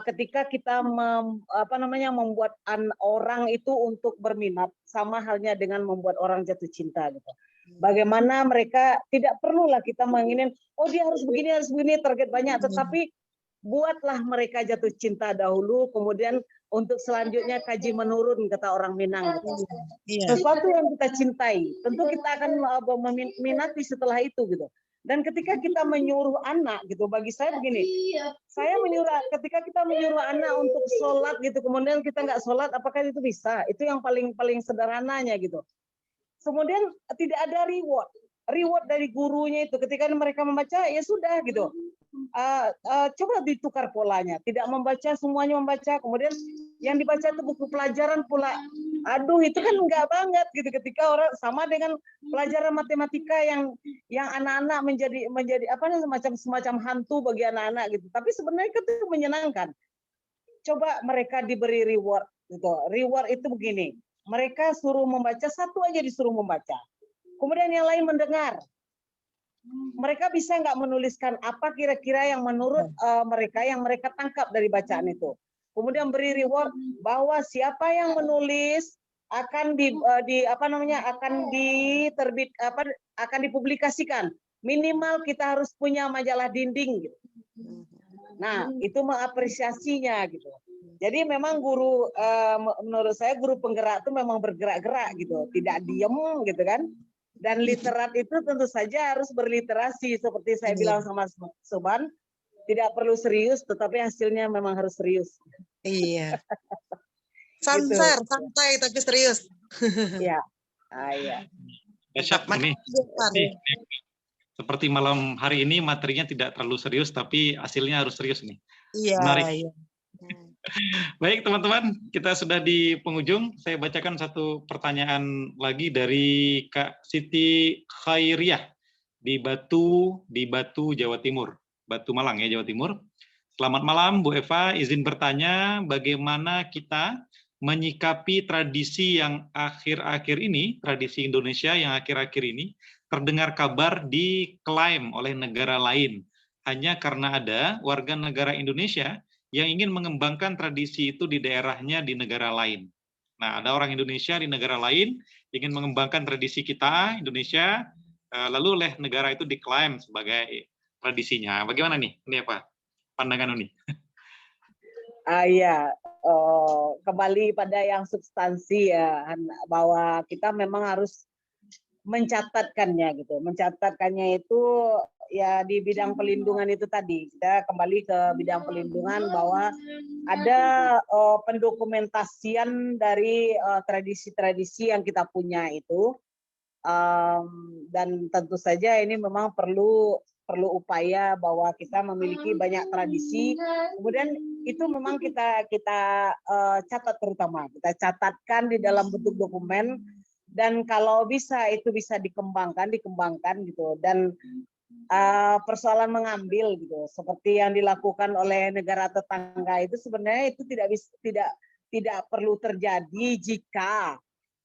Speaker 2: ketika kita membuat orang itu untuk berminat, sama halnya dengan membuat orang jatuh cinta gitu. Bagaimana mereka tidak perlulah kita menginginkan, oh dia harus begini, target banyak, tetapi buatlah mereka jatuh cinta dahulu, kemudian untuk selanjutnya kaji menurun, kata orang Minang. Gitu. Sesuatu yang kita cintai, tentu kita akan meminati setelah itu gitu. Dan ketika kita menyuruh anak gitu, bagi saya begini, saya ketika kita menyuruh anak untuk sholat gitu, kemudian kita nggak sholat, apakah itu bisa? Itu yang paling sederhananya gitu. Kemudian tidak ada reward dari gurunya itu. Ketika mereka membaca, ya sudah gitu. Coba ditukar polanya, tidak membaca semuanya membaca, kemudian yang dibaca itu buku pelajaran pula. Aduh, itu kan enggak banget gitu, ketika orang sama dengan pelajaran matematika yang anak-anak menjadi semacam hantu bagi anak-anak gitu. Tapi sebenarnya itu menyenangkan. Coba mereka diberi reward gitu. Reward itu begini, mereka suruh membaca, satu aja disuruh membaca, kemudian yang lain mendengar. Mereka bisa nggak menuliskan apa kira-kira yang menurut mereka yang mereka tangkap dari bacaan itu. Kemudian beri reward bahwa siapa yang menulis akan akan dipublikasikan. Minimal kita harus punya majalah dinding gitu. Nah, itu mengapresiasinya gitu. Jadi memang guru menurut saya guru penggerak itu memang bergerak-gerak gitu, tidak diem gitu kan. Dan literat itu tentu saja harus berliterasi, seperti saya bilang sama Soban, tidak perlu serius, tetapi hasilnya memang harus serius.
Speaker 8: Iya. Santai tapi serius.
Speaker 2: Iya. Iya.
Speaker 1: Besok ini seperti malam hari ini materinya tidak terlalu serius, tapi hasilnya harus serius nih.
Speaker 8: Iya.
Speaker 1: Menarik.
Speaker 8: Iya.
Speaker 1: Baik teman-teman, kita sudah di penghujung. Saya bacakan satu pertanyaan lagi dari Kak Siti Khairiah di Batu, Jawa Timur. Batu Malang ya, Jawa Timur. Selamat malam Bu Eva, izin bertanya bagaimana kita menyikapi tradisi yang akhir-akhir ini, tradisi Indonesia yang akhir-akhir ini terdengar kabar diklaim oleh negara lain hanya karena ada warga negara Indonesia yang ingin mengembangkan tradisi itu di daerahnya di negara lain. Nah, ada orang Indonesia di negara lain ingin mengembangkan tradisi kita, Indonesia, lalu oleh negara itu diklaim sebagai tradisinya. Bagaimana nih? Ini apa? Pandangan Uni.
Speaker 2: Iya, kembali pada yang substansi ya, bahwa kita memang harus mencatatkannya gitu. Mencatatkannya itu ya di bidang pelindungan itu tadi. Kita kembali ke bidang pelindungan bahwa ada pendokumentasian dari tradisi-tradisi yang kita punya itu. Dan tentu saja ini memang perlu upaya bahwa kita memiliki banyak tradisi. Kemudian itu memang kita catat, terutama kita catatkan di dalam bentuk dokumen, dan kalau bisa itu bisa dikembangkan gitu. Dan persoalan mengambil gitu, seperti yang dilakukan oleh negara tetangga itu sebenarnya itu tidak perlu terjadi jika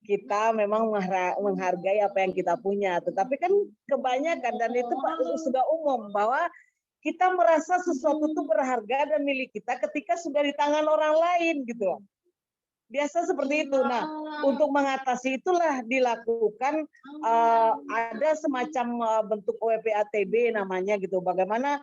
Speaker 2: kita memang menghargai apa yang kita punya. Tetapi kan kebanyakan, dan itu sudah umum, bahwa kita merasa sesuatu itu berharga dan milik kita ketika sudah di tangan orang lain gitu. Biasa seperti itu. Nah, untuk mengatasi itulah dilakukan ada semacam bentuk WPATB namanya gitu. Bagaimana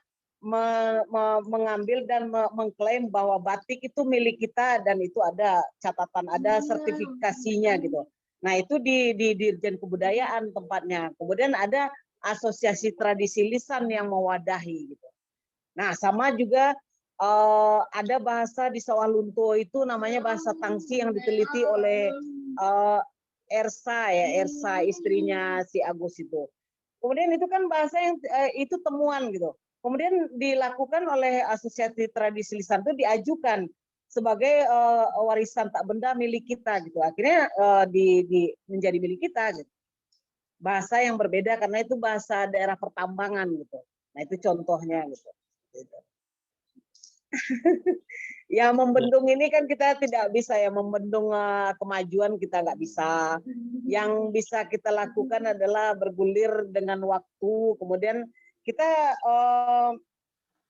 Speaker 2: mengambil dan mengklaim bahwa batik itu milik kita dan itu ada catatan, ada sertifikasinya gitu. Nah, itu di Dirjen Kebudayaan tempatnya. Kemudian ada asosiasi tradisi lisan yang mewadahi gitu. Nah, sama juga ada bahasa di Sawah Lunto itu namanya bahasa Tangsi yang diteliti oleh Ersa istrinya si Agus itu. Kemudian itu kan bahasa yang itu temuan gitu. Kemudian dilakukan oleh Asosiasi Tradisi Lisan itu diajukan sebagai warisan tak benda milik kita gitu. Akhirnya menjadi milik kita gitu. Bahasa yang berbeda karena itu bahasa daerah pertambangan gitu. Nah, itu contohnya gitu. Ya, membendung ini kan kita tidak bisa ya, membendung kemajuan kita nggak bisa. Yang bisa kita lakukan adalah bergulir dengan waktu, kemudian kita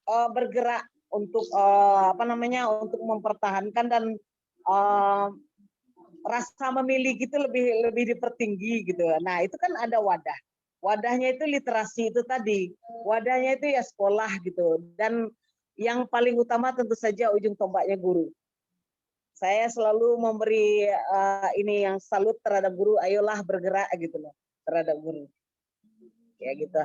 Speaker 2: bergerak untuk untuk mempertahankan dan rasa memiliki itu lebih dipertinggi gitu. Nah, itu kan ada wadah. Wadahnya itu literasi itu tadi. Wadahnya itu ya sekolah gitu. Dan yang paling utama tentu saja ujung tombaknya guru. Saya selalu memberi ini yang salut terhadap guru, ayolah bergerak gitu loh terhadap guru. Ya gitu.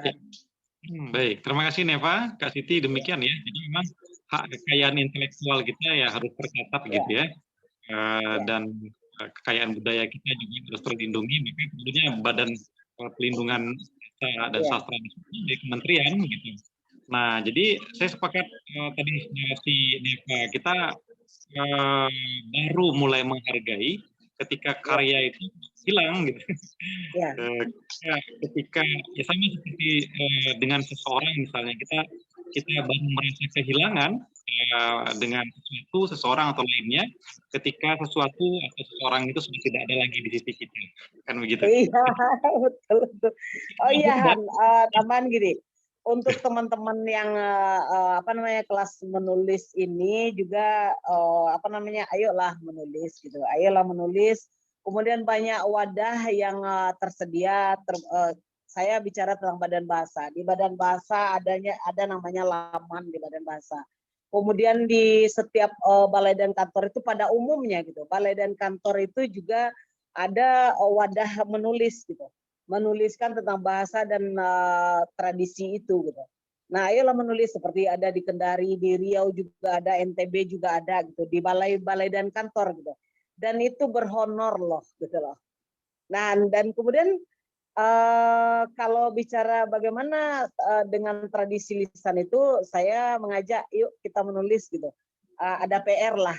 Speaker 1: Baik, terima kasih Neva, Kak Siti, demikian ya. Jadi memang hak kekayaan intelektual kita ya harus tercatat gitu ya. Dan kekayaan budaya kita juga harus terlindungi, maka tentunya Badan Pelindungan dan Sastra di Kementerian gitu. Nah, jadi saya sepakat tadi si Neva, kita baru mulai menghargai ketika karya itu hilang gitu. Ketika ya sama seperti dengan seseorang misalnya kita baru merasa kehilangan dengan seseorang atau lainnya ketika sesuatu atau seseorang itu sudah tidak ada lagi di sisi kita, kan begitu?
Speaker 2: Iya, betul. Oh iya Han, tambahan gini. Untuk teman-teman yang kelas menulis ini juga ayolah menulis gitu. Ayolah menulis. Kemudian banyak wadah yang tersedia. Saya bicara tentang Badan Bahasa. Di Badan Bahasa ada namanya laman di Badan Bahasa. Kemudian di setiap balai dan kantor itu pada umumnya gitu. Balai dan kantor itu juga ada wadah menulis gitu. Menuliskan tentang bahasa dan tradisi itu gitu. Nah, ayolah menulis seperti ada di Kendari, di Riau juga ada, NTB juga ada gitu, di balai-balai dan kantor gitu. Dan itu berhonor loh gitu loh. Nah, dan kemudian kalau bicara bagaimana dengan tradisi lisan itu, saya mengajak yuk kita menulis gitu. Ada PR lah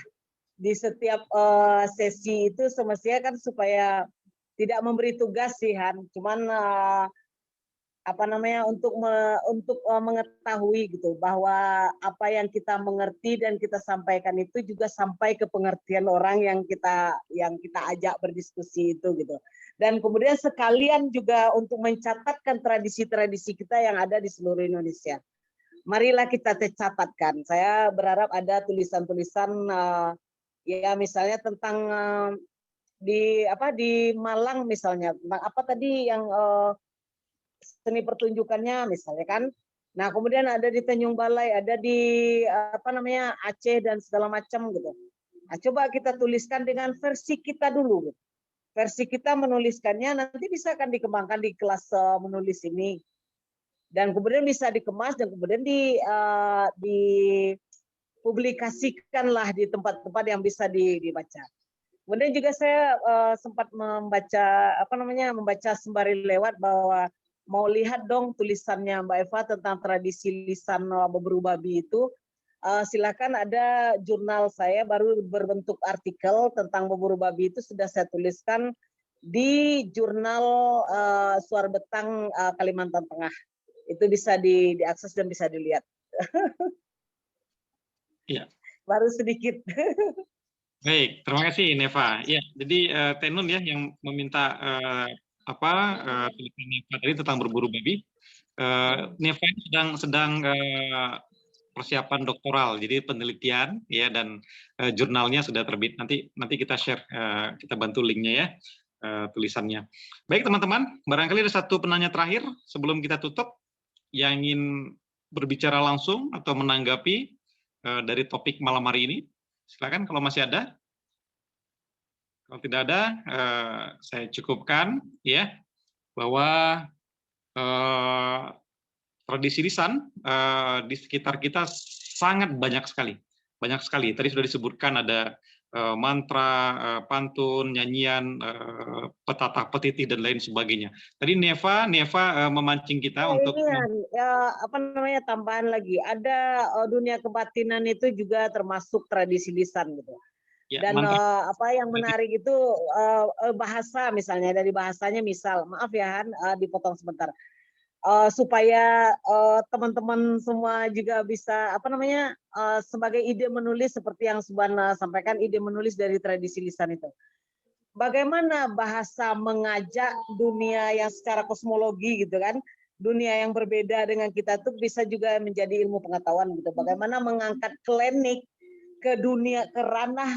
Speaker 2: di setiap sesi itu, semestinya kan supaya tidak memberi tugas sih Han, cuman untuk mengetahui gitu bahwa apa yang kita mengerti dan kita sampaikan itu juga sampai ke pengertian orang yang kita ajak berdiskusi itu gitu. Dan kemudian sekalian juga untuk mencatatkan tradisi-tradisi kita yang ada di seluruh Indonesia. Marilah kita catatkan. Saya berharap ada tulisan-tulisan ya misalnya tentang di Malang misalnya, apa tadi yang seni pertunjukannya misalnya kan. Nah, kemudian ada di Tanjung Balai, ada di Aceh dan segala macam gitu. Nah, coba kita tuliskan dengan versi kita dulu gitu. Versi kita menuliskannya nanti bisa akan dikembangkan di kelas menulis ini. Dan kemudian bisa dikemas dan kemudian dipublikasikanlah di tempat-tempat yang bisa dibaca. Kemudian juga saya sempat membaca sembari lewat bahwa mau lihat dong tulisannya Mbak Eva tentang tradisi lisan Berburu Babi itu. Silakan, ada jurnal saya baru berbentuk artikel tentang Berburu Babi itu sudah saya tuliskan di jurnal Suara Betang Kalimantan Tengah. Itu bisa diakses dan bisa dilihat.
Speaker 1: Iya.
Speaker 2: Baru sedikit.
Speaker 1: Baik, terima kasih Neva. Ya, jadi Tenun ya yang meminta tulisan Neva tadi tentang berburu babi. Neva ini sedang persiapan doktoral, jadi penelitian ya, dan jurnalnya sudah terbit. Nanti kita share, kita bantu linknya ya, tulisannya. Baik teman-teman, barangkali ada satu penanya terakhir sebelum kita tutup yang ingin berbicara langsung atau menanggapi dari topik malam hari ini. Silakan kalau masih ada. Kalau tidak ada, saya cukupkan ya bahwa tradisi lisan di sekitar kita sangat banyak sekali. Banyak sekali. Tadi sudah disebutkan ada mantra, pantun, nyanyian, petatah petitih dan lain sebagainya. Tadi Neva memancing kita untuk
Speaker 2: tambahan lagi. Ada dunia kebatinan itu juga termasuk tradisi lisan gitu.
Speaker 1: Ya,
Speaker 2: dan yang menarik itu bahasa, misalnya dari bahasanya, misal maaf ya Han, dipotong sebentar, supaya teman-teman semua juga bisa sebagai ide menulis seperti yang Subhan sampaikan, ide menulis dari tradisi lisan itu. Bagaimana bahasa mengajak dunia yang secara kosmologi gitu kan, dunia yang berbeda dengan kita tuh bisa juga menjadi ilmu pengetahuan gitu. Bagaimana mengangkat klinik ke dunia, ke ranah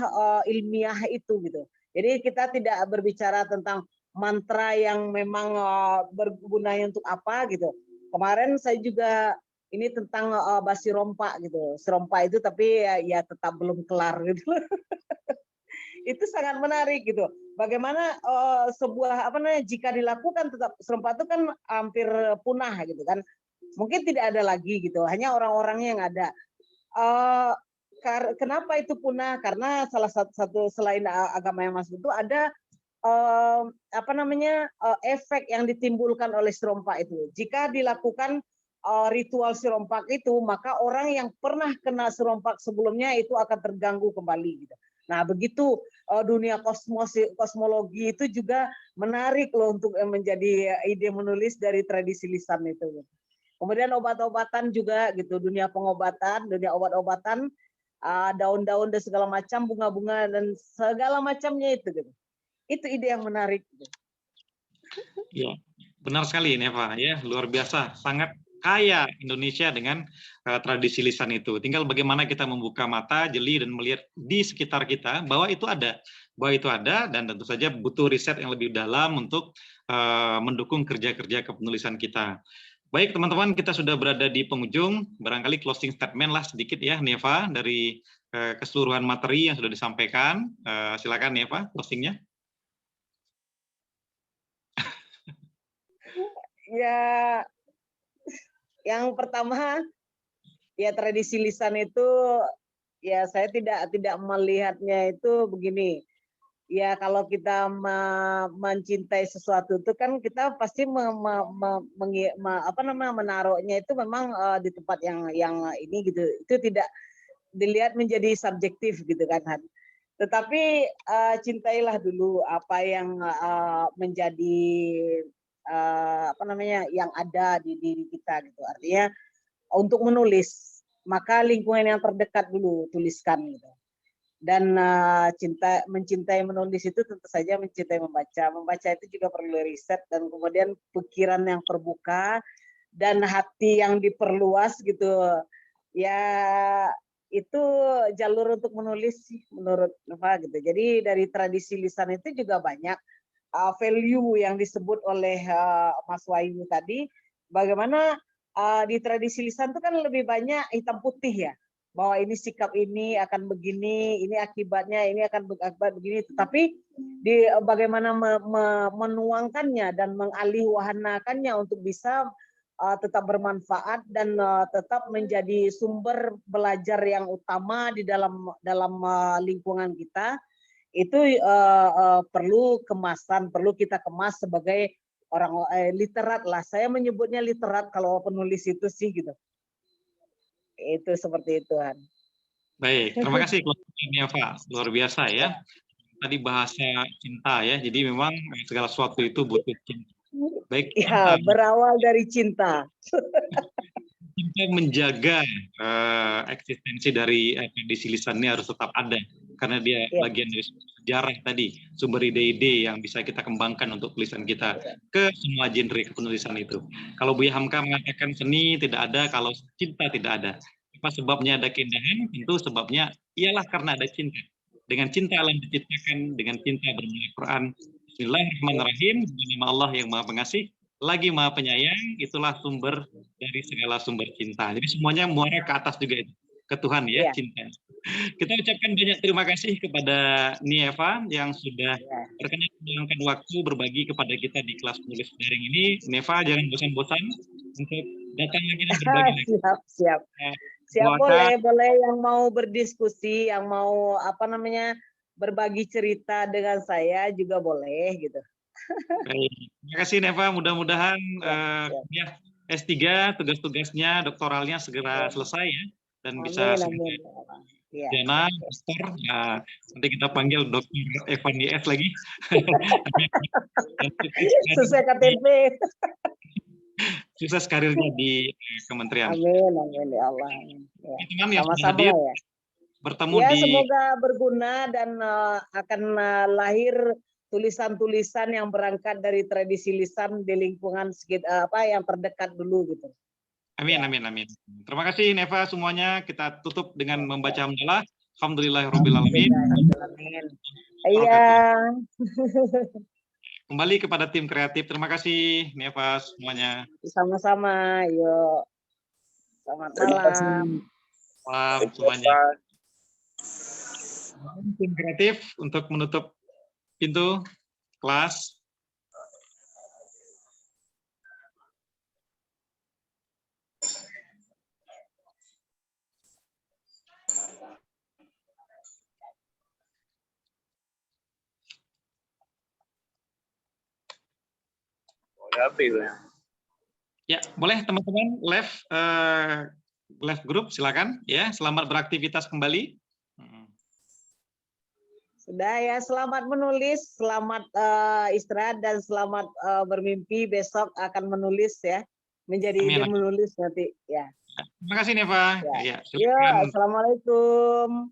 Speaker 2: ilmiah itu gitu. Jadi kita tidak berbicara tentang mantra yang memang bergunanya untuk apa gitu. Kemarin saya juga ini tentang basi rompa gitu. Serompa itu tapi ya tetap belum kelar gitu. Itu sangat menarik gitu. Bagaimana sebuah jika dilakukan tetap serompa itu kan hampir punah gitu kan. Mungkin tidak ada lagi gitu. Hanya orang-orangnya yang ada. Kenapa itu punah? Karena salah satu selain agama yang masuk itu ada efek yang ditimbulkan oleh serompak itu. Jika dilakukan ritual serompak itu, maka orang yang pernah kena serompak sebelumnya itu akan terganggu kembali gitu. Nah, begitu dunia kosmologi itu juga menarik loh untuk menjadi ide menulis dari tradisi lisan itu. Kemudian obat-obatan juga gitu, dunia pengobatan, dunia obat-obatan, daun-daun dan segala macam, bunga-bunga dan segala macamnya itu gitu. Itu ide yang menarik.
Speaker 1: Ya, benar sekali Neva ya, luar biasa, sangat kaya Indonesia dengan tradisi lisan itu. Tinggal bagaimana kita membuka mata, jeli dan melihat di sekitar kita bahwa itu ada, dan tentu saja butuh riset yang lebih dalam untuk mendukung kerja-kerja kepenulisan kita. Baik teman-teman, kita sudah berada di penghujung, barangkali closing statement lah sedikit ya Neva dari keseluruhan materi yang sudah disampaikan. Silakan Neva, closingnya.
Speaker 2: Ya, yang pertama ya tradisi lisan itu ya saya tidak melihatnya itu begini. Ya kalau kita mencintai sesuatu itu kan kita pasti menaruhnya itu memang di tempat yang ini gitu. Itu tidak dilihat menjadi subjektif gitu kan. Tetapi cintailah dulu apa yang menjadi yang ada di diri kita gitu. Artinya untuk menulis maka lingkungan yang terdekat dulu tuliskan gitu. Dan mencintai menulis itu tentu saja mencintai membaca. Membaca itu juga perlu riset dan kemudian pikiran yang terbuka dan hati yang diperluas gitu. Ya itu jalur untuk menulis menurut Nova gitu. Jadi dari tradisi lisan itu juga banyak value yang disebut oleh Mas Wahyu tadi. Bagaimana di tradisi lisan itu kan lebih banyak hitam putih ya. Bahwa ini sikap ini akan begini, ini akibatnya, ini akan berakibat begini. Tapi bagaimana menuangkannya dan mengalihwahanakannya untuk bisa tetap bermanfaat dan tetap menjadi sumber belajar yang utama di dalam lingkungan kita, itu perlu kemasan, perlu kita kemas sebagai orang literat lah. Saya menyebutnya literat kalau penulis itu sih gitu. Itu seperti itu Han.
Speaker 1: Baik, terima kasih Neva, luar biasa ya. Tadi bahasa cinta ya, jadi memang segala sesuatu itu butuh cinta. Baik,
Speaker 2: Ya, berawal dari cinta.
Speaker 1: kita menjaga eksistensi dari edisi lisan ini harus tetap ada karena dia
Speaker 2: Ya.
Speaker 1: bagian dari sejarah tadi, sumber ide-ide yang bisa kita kembangkan untuk tulisan kita ke semua genre kepenulisan itu. Kalau Buya Hamka mengatakan seni tidak ada kalau cinta tidak ada. Apa sebabnya ada keindahan? Tentu sebabnya ialah karena ada cinta. Dengan cinta alam diciptakan, dengan cinta bermula Quran. Bismillahirrahmanirrahim, dengan nama Allah yang Maha Pengasih, lagi Maha Penyayang, itulah sumber dari segala sumber cinta. Jadi semuanya muara ke atas juga itu, ke Tuhan ya,
Speaker 2: Ya.
Speaker 1: cinta. Kita ucapkan banyak terima kasih kepada Nieva yang sudah berkenan meluangkan waktu berbagi kepada kita di kelas menulis daring ini. Nieva jangan bosan-bosan untuk datang lagi dan berbagi lagi.
Speaker 2: Siap, siap. Siap,
Speaker 1: Doakan.
Speaker 2: boleh yang mau berdiskusi, yang mau berbagi cerita dengan saya juga boleh gitu.
Speaker 1: Baik. Terima kasih Neva, mudah-mudahan
Speaker 2: Ya.
Speaker 1: S3 tugas-tugasnya, doktoralnya segera selesai ya dan bisa
Speaker 2: Amin. Ya.
Speaker 1: Jana, dokter, nanti kita panggil dokter Evan YS lagi.
Speaker 2: Sesuai KTP.
Speaker 1: Sukses karirnya di kementerian.
Speaker 2: Amin ya Allah. Ya.
Speaker 1: Teman yang sudah
Speaker 2: Sama-sama
Speaker 1: hadir,
Speaker 2: ya.
Speaker 1: bertemu
Speaker 2: Ya,
Speaker 1: di
Speaker 2: semoga berguna dan akan lahir tulisan-tulisan yang berangkat dari tradisi lisan di lingkungan yang terdekat dulu gitu.
Speaker 1: Amin. Terima kasih Neva semuanya. Kita tutup dengan membaca hamdalah. Alhamdulillahirobbilalamin.
Speaker 2: Iya.
Speaker 1: Kembali kepada tim kreatif. Terima kasih Neva semuanya.
Speaker 2: Sama-sama. Yuk. Selamat malam.
Speaker 1: Malam semuanya. Tim kreatif untuk menutup pintu kelas. Ya, boleh teman-teman live group silakan ya. Selamat beraktivitas kembali.
Speaker 2: Sudah ya, selamat menulis, selamat istirahat dan selamat bermimpi besok akan menulis ya. Menjadi ide menulis nanti ya.
Speaker 1: Terima kasih Neva.
Speaker 2: Ya, assalamualaikum.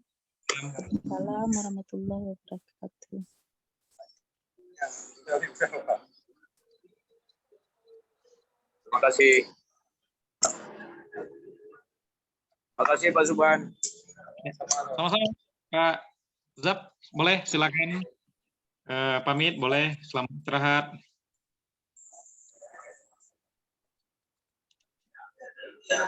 Speaker 9: Assalamualaikum warahmatullahi wabarakatuh.
Speaker 10: Terima kasih. Terima kasih Pak Subhan.
Speaker 1: Sama-sama Pak Zab, boleh silakan pamit, boleh selamat istirahat.
Speaker 10: Ya.